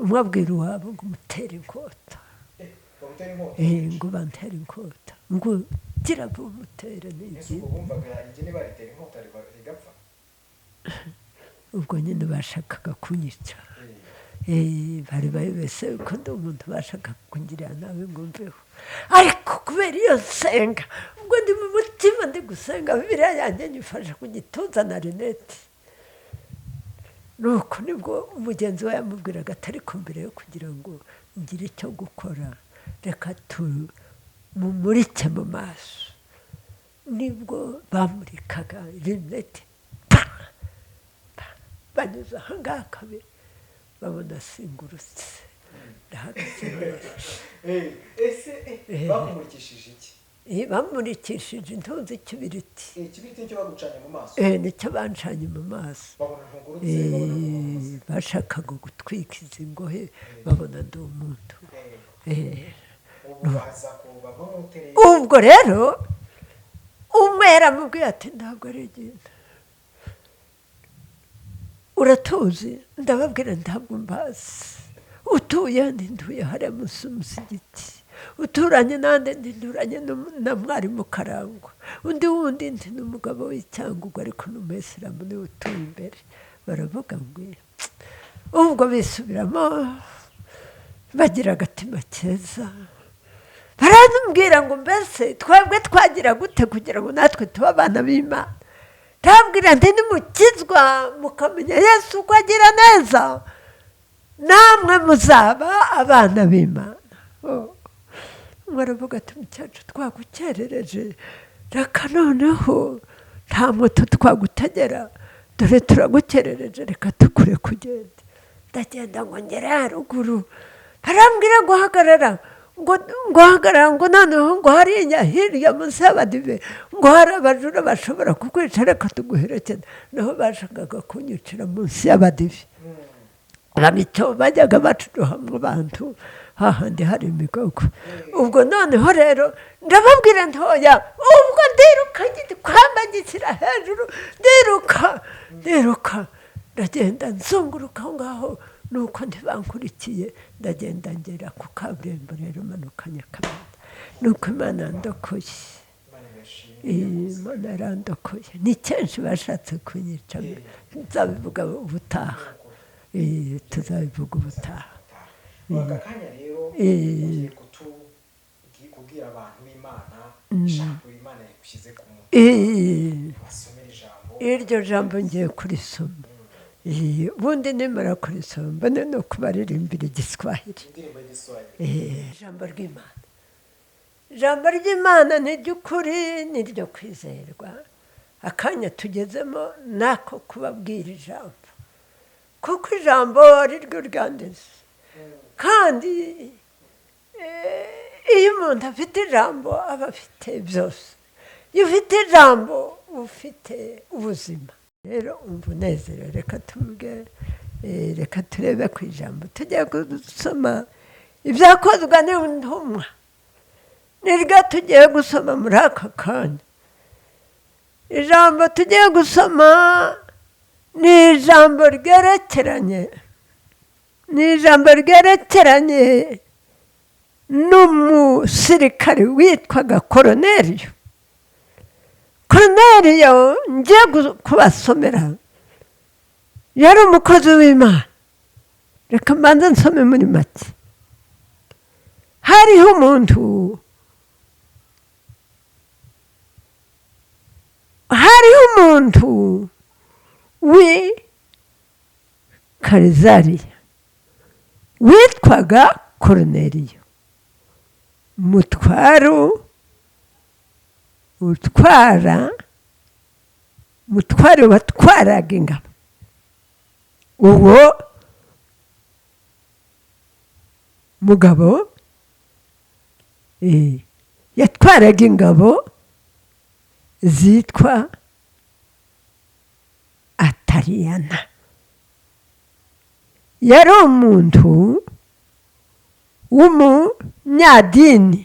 umwe abwira uwabo ngo umutere inkota. ngo bantere inkota ngo gira vuba umutere n'igini. ubwo nyine bashakaga kunyica. bari babese ko ndi umuntu bashaka kungirira nawe ngo mveho ariko kubera iyo nsenga ubwo ndi mu mutima ndi gusenga Bibiliya yanjye nyifashe ku gituza na rinete. nuko nibwo umugenzi we yamubwiraga atari ko mbere yo kugira ngo ngire icyo gukora reka tumumurike mu maso. nibwo bamurikaga rinete banyuze aha ngaha kabiri babona singurutse ndahagaze. bakumurikishije iki? bamurikishije intuzi ikibiriti ikibiriti nicyo bagucanye mu maso nicyo bancanye mu maso babona ntugurutse bashakaga gutwika izi ngohe babona ndi umuntu ubwo rero umwe yaramubwiye ati ntabwo ari igenda uratuzi ndababwira ntabwo mbazi utuye nduye hariya munsi y'umusigiti uturanye nande nduranye na mwarimu Karangwa undi wundi ndi n'umugabo w'Icyangugu ariko n'umuyisilamu niwe utuye imbere baravuga ngo ubwo bisubiramo bagira agatima keza barambwira ngo mbese twebwe twagira gute kugira ngo natwe tube abana b'Imana ndabwira nti nimukizwa mukamenya Yesu uko agira neza namwe muzaba abana b'Imana baravuga ati mukecuru twagukerereje reka noneho nta moto twagutegera dore turagukerereje reka tukure kugenda ndagenda ngo ngere haruguru barambwira ngo hagarara ngo hagarara ngo noneho ngo hariya hirya munsi y'abadive ngo hari abajura bashobora kukwica reka tuguherekeza naho bashakaga kunyicira munsi y'abadive icyo bajyaga bacuruhamwe abantu hahandi hari imigogo ubwo noneho rero ndababwira ntoya ubwo ndiruka kwambagikira hejuru ndiruka ndagenda nzunguruka aho ngaho nuko ntibankurikiye ndagenda ngera ku kaburimbo rero manuka Nyakabanda nuko Imana yandokoye Imana yarandokoye ni kenshi bashatse kunyica nzabivuga ubutaha tuzabivuga ubutaha aka kanya rero ugiye kubwira abantu b'Imana ijambo Imana yagushyize ku mutima basomera ijambo iryo jambo ngiye kurisoma ubundi nimara kurisoma mbone no kubaririmbira igiswahili ijambo ry'Imana ni iry'ukuri ni iryo kwizerwa akanya tugezemo nako kubabwira ijambo kuko ijambo ari ryo ryanditse kandi iyo umuntu afite ijambo aba afite byose iyo ufite ijambo ufite ubuzima rero umva unezerewe reka turebe ku ijambo tugiye gusoma ibyakozwe n'intumwa niryo tugiye gusoma muri aka kanya ijambo tugiye gusoma ni ijambo ryerekeranye n'umusirikare witwaga Koroneliyo ngiye kubasomera yari umukozi w'Imana reka mbanza nsome muri make hariho umuntu w'i Karizariya witwaga Koroneliyo mutware watwaraga ingabo uwo mugabo yatwaraga ingabo zitwa Atariyana yari umuntu w'umunyadini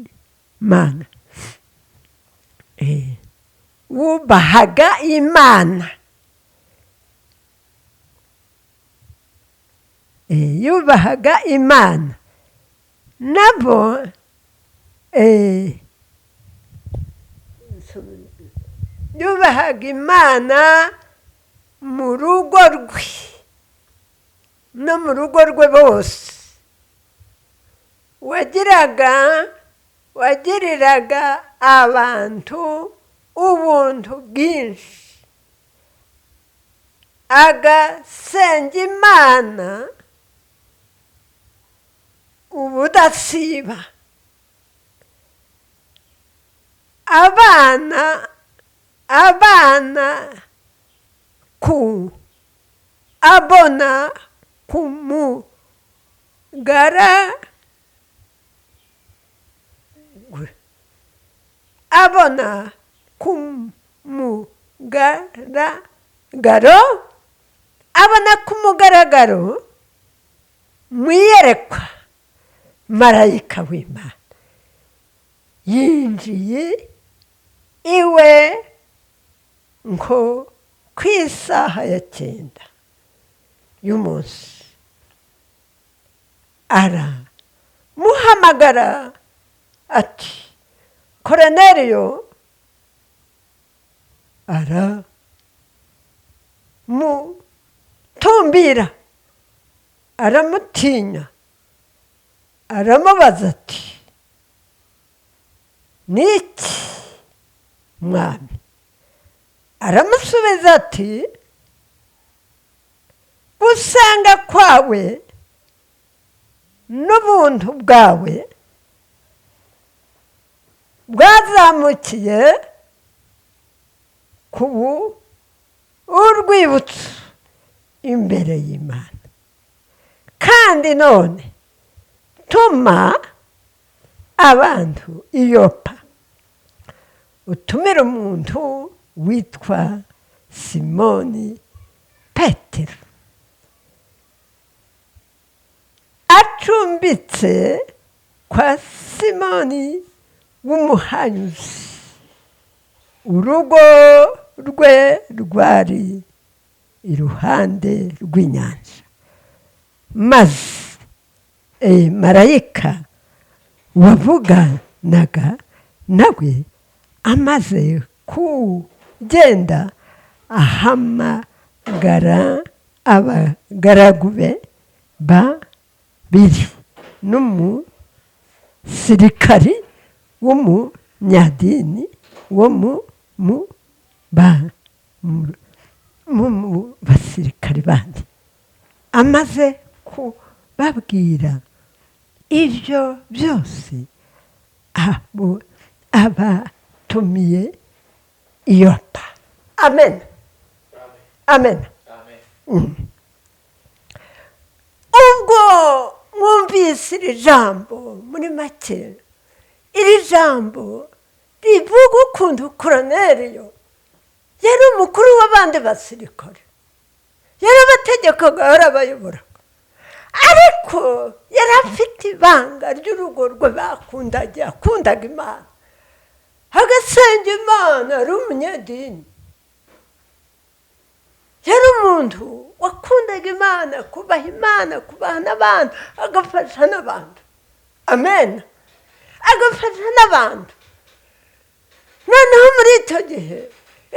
w'umuhanimana wubahaga Imana yubahaga Imana nabo yubahaga Imana mu rugo rwe no mu rugo rwe bose wagiriraga abantu ubuntu bwinshi agasenga Imana ubudasiba abana ku abona ku mugaragaro mu iyerekwa marayika w'Imana yinjiye iwe ngo ku isaha ya 9 y'umunsi aramuhamagara ati Koroneliyo. aramutumbira aramutinya aramubaza ati niki mwami? aramusubiza ati gusenga kwawe n'ubuntu bwawe bwazamukiye ku urwibutso imbere y'Imana, kandi none tuma abantu i Yopa utumira umuntu witwa Simoni Petero, acumbitse kwa Simoni w'umuhanyuzi. urugo rwe rwari iruhande rw'inyanja. maze marayika wavuganaga nawe amaze kugenda ahamagara abagaragu be babiri n'umusirikari w'umunyadini wo mu basirikari bandi. amaze kubabwira ibyo byose abatumiye i Yopa. Amen. Amen. ubwo mwumvise iri jambo, muri make iri jambo rivuga ukuntu Koroneliyo yari umukuru w'abandi basirikare, yarabategekaga, yarabayoboraga, ariko yari afite ibanga ry'urugo rwe yakundaga Imana, agasenga Imana, ari umunyedini. yari umuntu wakundaga Imana, kubaha Imana, kubaha n'abandi, agafasha n'abandi. Amen. agafasha n'abandi. noneho muri icyo gihe,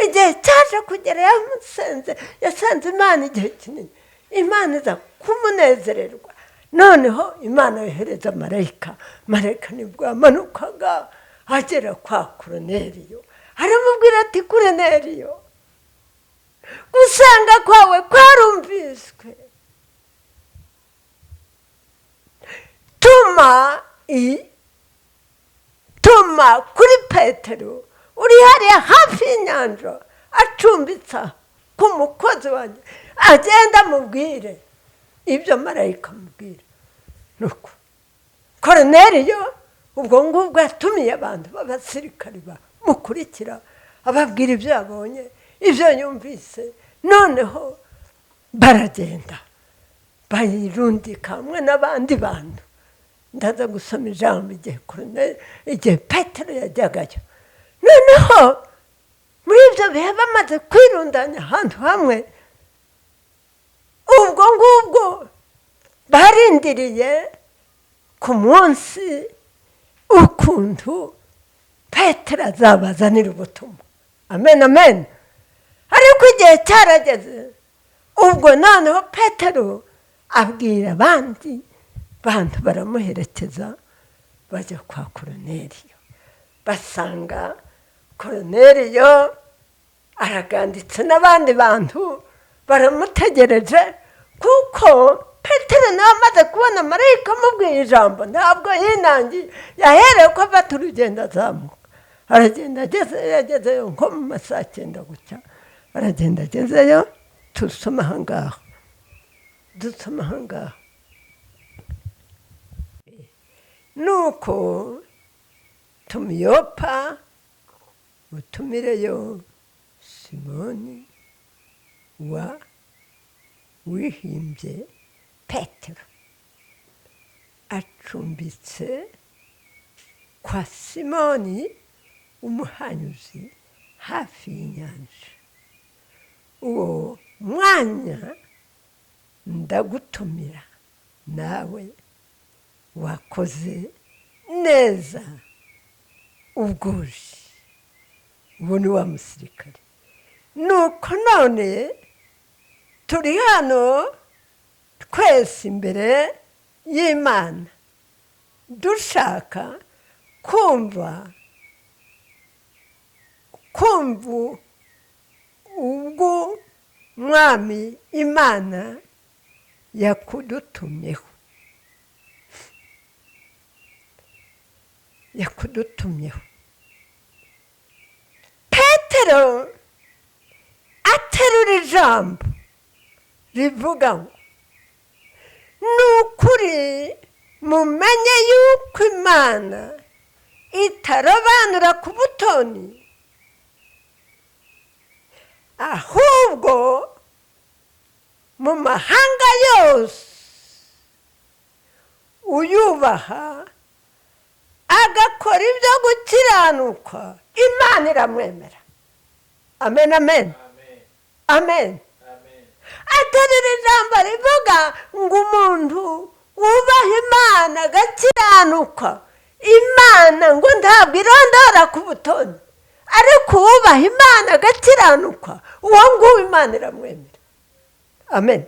igihe cyaje kugera yasanze Imana igihe kinini, Imana iza kumunezererwa. noneho Imana yohereza marayika nibwo yamanukaga agera kwa Koroneliyo, aramubwira ati Koroneliyo, gusenga kwawe kwarumviswe, tuma kuri Petero uri hariya hafi y'inyanja acumbitsa ku mukozi wanjye, agenda amubwire ibyo marayika amubwira. nuko Koroneliyo ubwo ngubwo yatumiye abantu b'abasirikari bamukurikira, ababwira ibyo yabonye, ibyo yumvise. noneho baragenda bayirundika hamwe n'abandi bantu. ndaza gusoma ijambo igihe Petero yajyagayo. noneho muri ibyo bihe bamaze kwirundanya ahantu hamwe, ubwo ngubwo barindiriye ku munsi ukuntu Petero azabazanira ubutumwa. Amen, amen. ariko igihe cyarageze, ubwo noneho Petero abwira abandi bantu, baramuherekeza bajya kwa Koroneliyo. basanga Koroneliyo araganditse n'abandi bantu baramutegereje, kuko Petero nawe amaze kubona marayika amubwiye ijambo, ntabwo yinangiye, yahereye ko afata urugendo azamuka. aragenda yagezeyo nko mu masaa 9 gutya, aragenda agezeyo, tusoma aha ngaha dusoma aha ngaha nuko tumiyopa utumireyo simoni wihimbye petero acumbitse kwa simoni umuhanyuzi hafi y'inyanja. uwo mwanya ndagutumira nawe wakoze neza ubwuje. uwo ni wa musirikare. nuko none turi hano twese imbere y'Imana dushaka kumva ubwo mwami Imana yakudutumyeho. Petero aterura ijambo rivuga ngo ni ukuri mumenye yuko Imana itarobanura ku butoni, ahubwo mu mahanga yose uyubaha agakora ibyo gukiranuka Imana iramwemera. amen amen amen. aterura ijambo rivuga ngo umuntu wubaha Imana agakiranuka, Imana ngo ntabwo irondora ku butoni, ariko uwubaha Imana agakiranuka uwo nguwo Imana iramwemera. amen.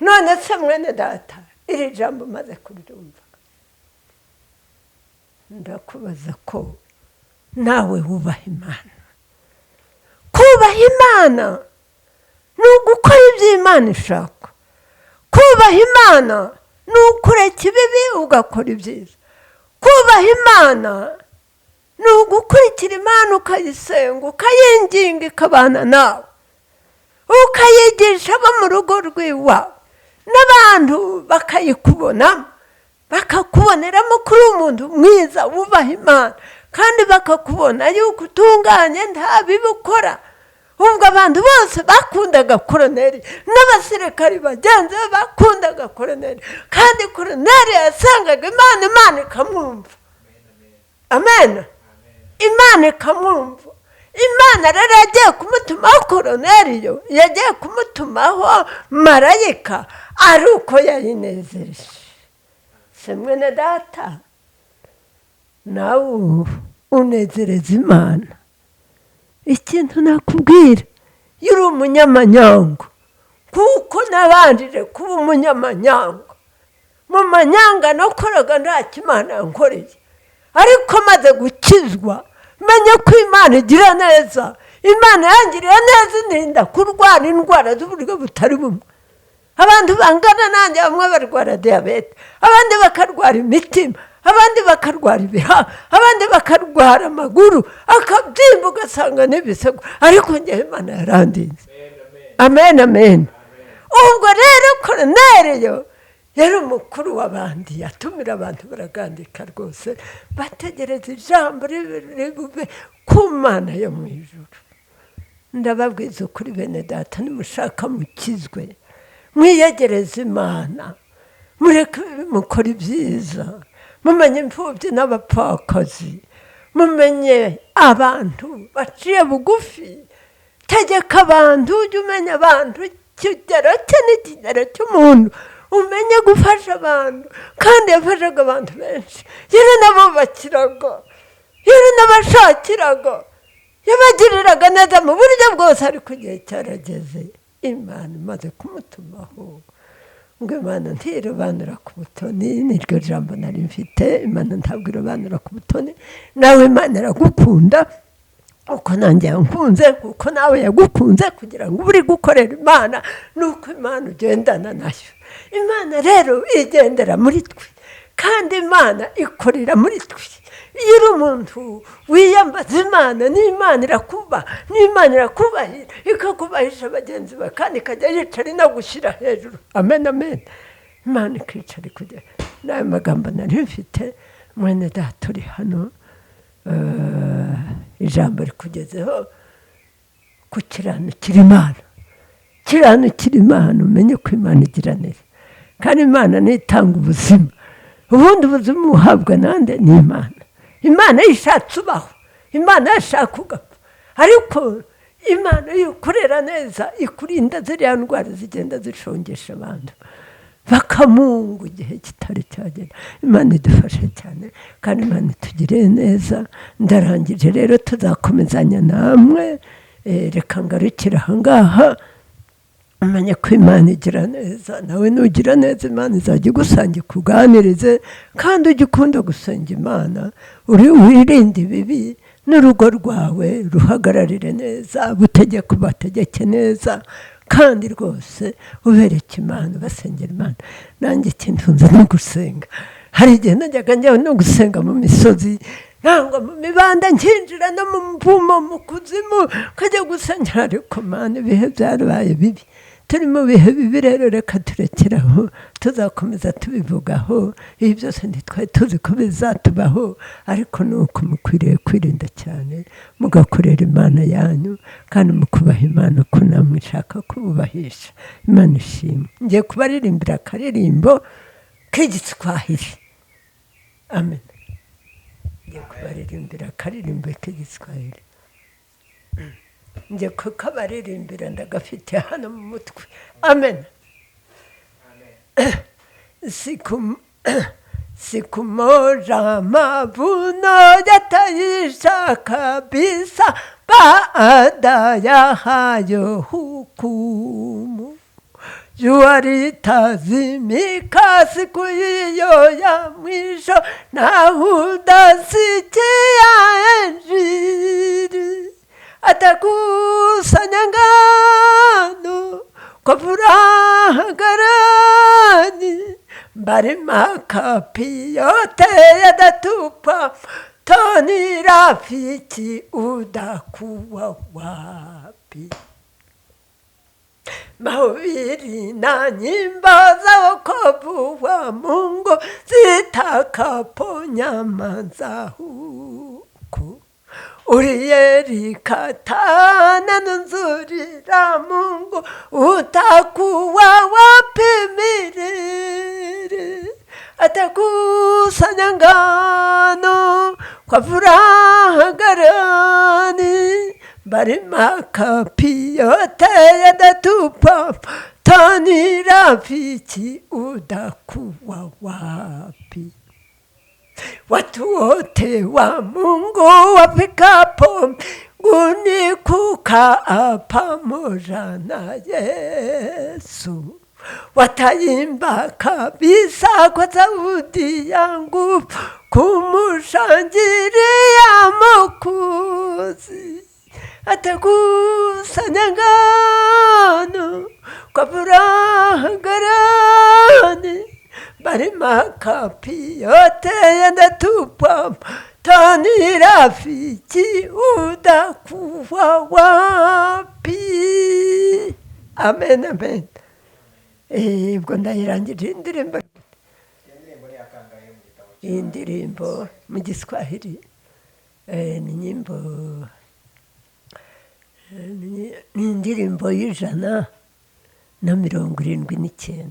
none se mwene data, iri jambo maze kuryumva, ndakubaza ko nawe wubaha Imana. kubaha Imana ni ugukora ibyo Imana ishaka. kubaha Imana ni ukureka ibibi ugakora ibyiza. kubaha Imana ni ugukurikira Imana ukayisenga, ukayinginga ikabana nawe, ukayigisha abo mu rugo rw'iwawe, n'abantu bakayikubonamo, bakakuboneramo kuri umuntu mwiza wubaha Imana, kandi bakakubona yuko utunganye nta bibi ukora. ubwo abantu bose bakundaga koroneri, n'abasirikari bagenzi be bakundaga koroneri, kandi koroneri yasangaga Imana, Imana ikamwumva. amen. Imana ikamwumva. Imana rero yagiye kumutumaho koroneriyo, yagiye kumutumaho marayika, ari uko yayinezereje. se mwene data, nawe unezereza Imana. ikintu nakubwira, iyo uri umunyamanyango, kuko nabanjije kuba umunyamanyango, mu manyanga nakoraga nta kimana yankoreye, ariko maze gukizwa menye ko Imana igira neza. Imana yangiriye neza, ininda kurwara indwara z'uburyo butari bumwe. abantu bangana nanjye, bamwe barwara diyabete, abandi bakarwara imitima, abandi bakarwara ibihaha, abandi bakarwara amaguru, akabyimba ugasanga n'ibisego, ariko njyewe Imana yarandinze. amen amen. ubwo rero koroneriyo yari umukuru w'abandi, yatumira abantu baragandika rwose, bategereza ijambo ribuve ku Mana yo mu ijuru. ndababwiza ukuri bene data, nimushaka mukizwe, mwiyegereze Imana, mureke mukora ibyiza, mumenye imfubyi n'abapfakazi, mumenye abantu baciye bugufi. tegeka abantu, ujye umenya abantu, ikigero cye n'ikigero cy'umuntu, umenye gufasha abantu. kandi yafashaga abantu benshi, yari n'abubakiraga, yari n'abashakiraga, yabagiriraga neza mu buryo bwose. ariko igihe cyarageze, Imana imaze kumutumaho, ngo Imana ntirobanura ku butoni. niryo jambo nari mfite. Imana ntabwo irobanura ku butoni. nawe Imana iragukunda uko nanjye yankunze, kuko nawe yagukunze, kugira ngo uri gukorera Imana nuko Imana ugendana nayo. Imana rero igendera muri twe, kandi imana ikorera muri twe. iyo uri umuntu wiyambaza imana n'imana irakuba, n'imana irakubahira ikakubahisha bagenzi bawe, kandi ikajya yicara inagushyira hejuru. amen amen. imana ikicara ikujya. n'ayo magambo nari mfite, mwene data uri hano, ijambo rikugezeho gukiranukira imana. kiranukira imana, umenye ko imana igira neza, kandi imana nitanga ubuzima. ubundi ubuzima buhabwa nande? ni imana. imana yishatse ubaho, imana yashaka ugapfa, ariko imana iyo ukorera neza ikurinda ziriya ndwara zigenda zishongesha abantu bakamunga igihe kitari cyagera. imana idufashe cyane, kandi imana itugire neza. ndarangije rero, tuzakomezanya namwe. reka ngarukire aha ngaha, umenye ko imana igira neza. nawe nugira neza, imana izajya igusanga ikuganirize, kandi ujye ukunda gusenga imana. wirinde ibibi, n'urugo rwawe ruhagararire neza, bategeke neza, kandi rwose ubereke imana, basengera imana. nanjye ikintu nzi no gusenga. hari igihe najyaga njyaho no gusenga mu misozi, nangwa mu mibanda, nkinjira no mu mvumo, mu kuzimu, nkajya gusengera. ariko mana, ibihe byarabaye bibi, turi mu bihe bibi. rero reka turekeraho, tuzakomeza tubivugaho. ibi byose ntitwari tuzi ko bizatubaho, ariko ni uko mukwiriye kwirinda cyane, mugakorera imana yanyu, kandi mukubaha imana ko namwe ishaka kububahisha. imana ishimwe. ngiye kubaririmbira akaririmbo k'igiswahili. amen. ngiye kubaririmbira akaririmbo k'igiswahili. ngiye kukabaririmbira, ndagafite hano mu mutwe. amen. siku moja mavuno yataisha kabisa, baada ya hayo hukumu. jua litazimika siku hiyo ya mwisho, na utasikia Injili. atakusanya ngano kwa furaha ghalani, bali makapi yote yatatupa. Toni rafiki, utakuwa wapi? mahubiri na nyimbo za wokovu wa Mungu zitakaponyamaza huku, uliyelikata neno nzuri la Mungu, utakuwa wapi milele? atakusanya ngano kwa furaha ghalani, bali makapi yote yatatupa. Toni rafiki, utakuwa wapi? watu wote wa Mungu wafikapo mbinguni kukaa pamoja na Yesu, wataimba kabisa kwa sauti yangu, kumushangilia Mwokozi. atakusanya ngano kwa furaha ghalani, bali makapi yote yanatupwa. Toni rafiki, utakuwa wapi? amen amen. ubwo ndayirangije indirimbo. iyi ndirimbo mu Giswahili ni nyimbo, ni indirimbo y'Ijana na 79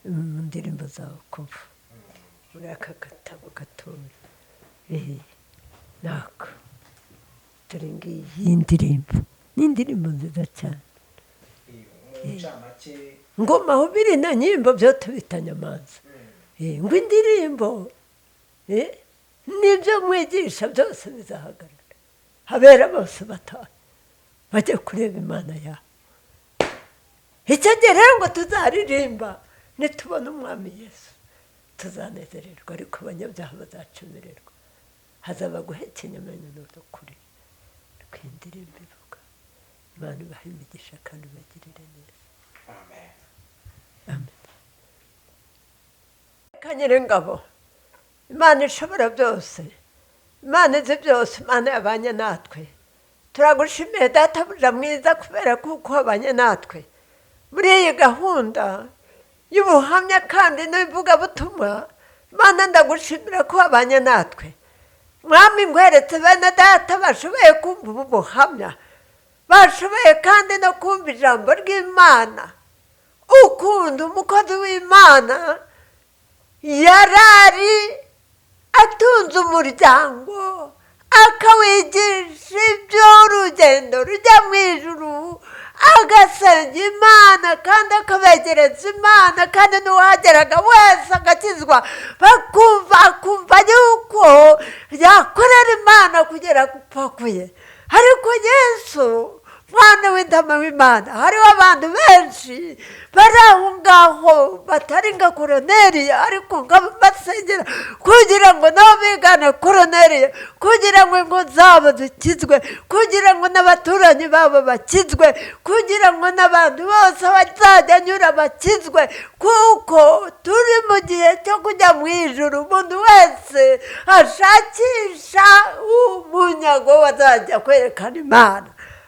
mu ndirimbo za wokovu, muri aka gatabo gatoya. nako dore ngiyi ndirimbo, ni indirimbo nziza cyane. ngo mahubiri na nyimbo byote bitanyamaza. ngo indirimbo n'ibyo mwigisha byose bizahagarara, habera bose bataha bajya kureba imana yawe. icyo gihe rero ngo tuzaririmba, nitubona umwami Yesu tuzanezererwa, ariko abanyabyaha bazacemererwa, hazaba guhekenya amenyo n'udukuri. twindirimbo ivuga. imana ibahe imigisha kandi ibagirire neza. amen amen. nyir'ingabo, imana ishobora byose, imana izi byose, imana yabanye natwe. Turagushimiye databuja mwiza kubera kuko wabanye natwe muri iyi gahunda y'ubuhamya kandi n'ivugabutumwa. Imana ndagushimira ko wabanye natwe. Mwami nkweretse bene data bashoboye kumva ubu buhamya, bashoboye kandi no kumva ijambo ry'Imana. Ukunda umukozi w'Imana yarari atunze umuryango, akawigisha iby'urugendo rujya mu ijuru, agasenga Imana kandi akabegereza Imana, kandi n'uwageraga wese agakizwa akumva yuko yakorera Imana kugera gupfa kwe. Ariko Yesu mwana w'intama w'Imana, hariho abantu benshi bari aho ngaho batari nka Koroneliya, ariko basengera kugira ngo nabo bigane Koroneliya, kugira ngo ingo zabo zikizwe, kugira ngo n'abaturanyi babo bakizwe, kugira ngo n'abantu bose bazajya anyura bakizwe, kuko turi mu gihe cyo kujya mu ijuru. Umuntu wese ashakisha umunyago wazajya kwerekana Imana,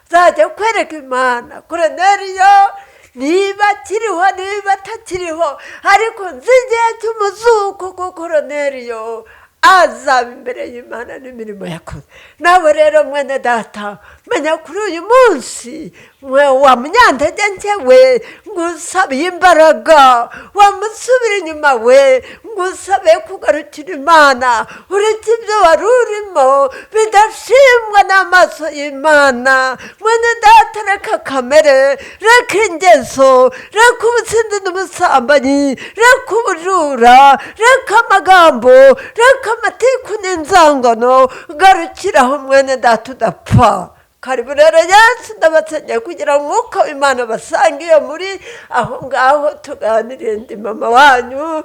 azajya kwereka Imana. Koroneliya niba akiriho niba atakiriho, ariko nzi igihe cy'umuzuko ko Koroneliya azaba imbere y'Imana n'imirimo yakoze. Nawe rero mwene data, menya kuri uyu munsi wa munyantege nke we, ngusabiye imbaraga, wamusubira inyuma we, ngusabe kugarukira Imana, uretse ibyo wari urimo bidashimwa n'amaso y'Imana. Mwene data, reka kamere, reka ingeso, reka ubutsinzi n'ubusambanyi, reka ubujura, reka amagambo, reka amatiku n'inzangano, garukiraho mwene data udapfa. Karibu rero Yesu, ndabasengeye kugira ngo Umwuka w'Imana basange iyo muri aho ngaho tuganire. Ndi mama wanyu,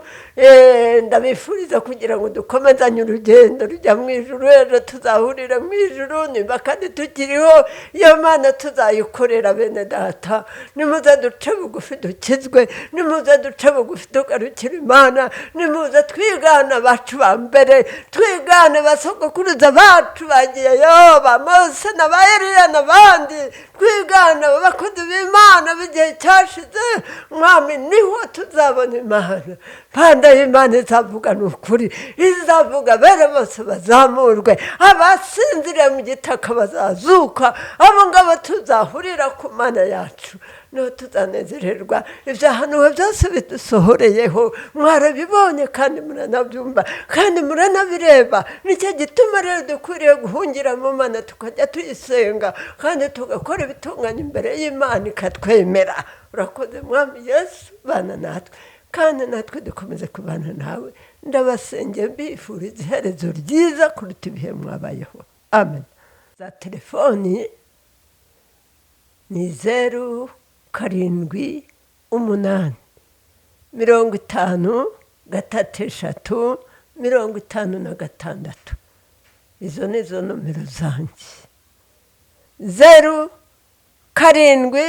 ndabifuriza kugira ngo dukomezanye urugendo rujya mu ijuru. Ejo tuzahurira mu ijuru, niba kandi tukiriho iyo Mana tuzayikorera. Bene data, nimuze duce bugufi dukizwe, nimuze duce bugufi tugarukira Imana, nimuze twigana abacu ba mbere, twigane basogokuruza bacu bagiyeyo, ba Mose na ba Eliya n'abandi, twigana abakozi b'Imana b'igihe cyashize. Mwami, niho tuzabona Imana. Panda y'Imana izavuga n'ukuri, izavuga bere bose bazamurwe, abasinziriye mu gitaka bazazuka. Abo ngabo tuzahurira ku Mana yacu, niho tuzanezererwa. Ibyahanuwe byose bidusohoreyeho mwarabibonye kandi muranabyumva kandi muranabireba. Nicyo gituma rero dukwiriye guhungira mu Mana, tukajya tuyisenga kandi tugakora ibitunganye imbere y'Imana ikatwemera. Urakoze Mwami Yesu, bana natwe kandi natwe dukomeze kubana nawe. Ndabasengeye mbifuriza iherezo ryiza kuruta ibihe mwabayeho. Amen. Za telefoni ni 0 karindwi 8 50 3 56. Izo nizo nomero zanjye. 0 karindwi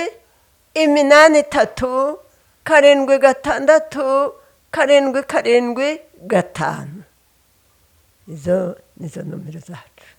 8 3 6 7 5. Izo nizo nomero zacu.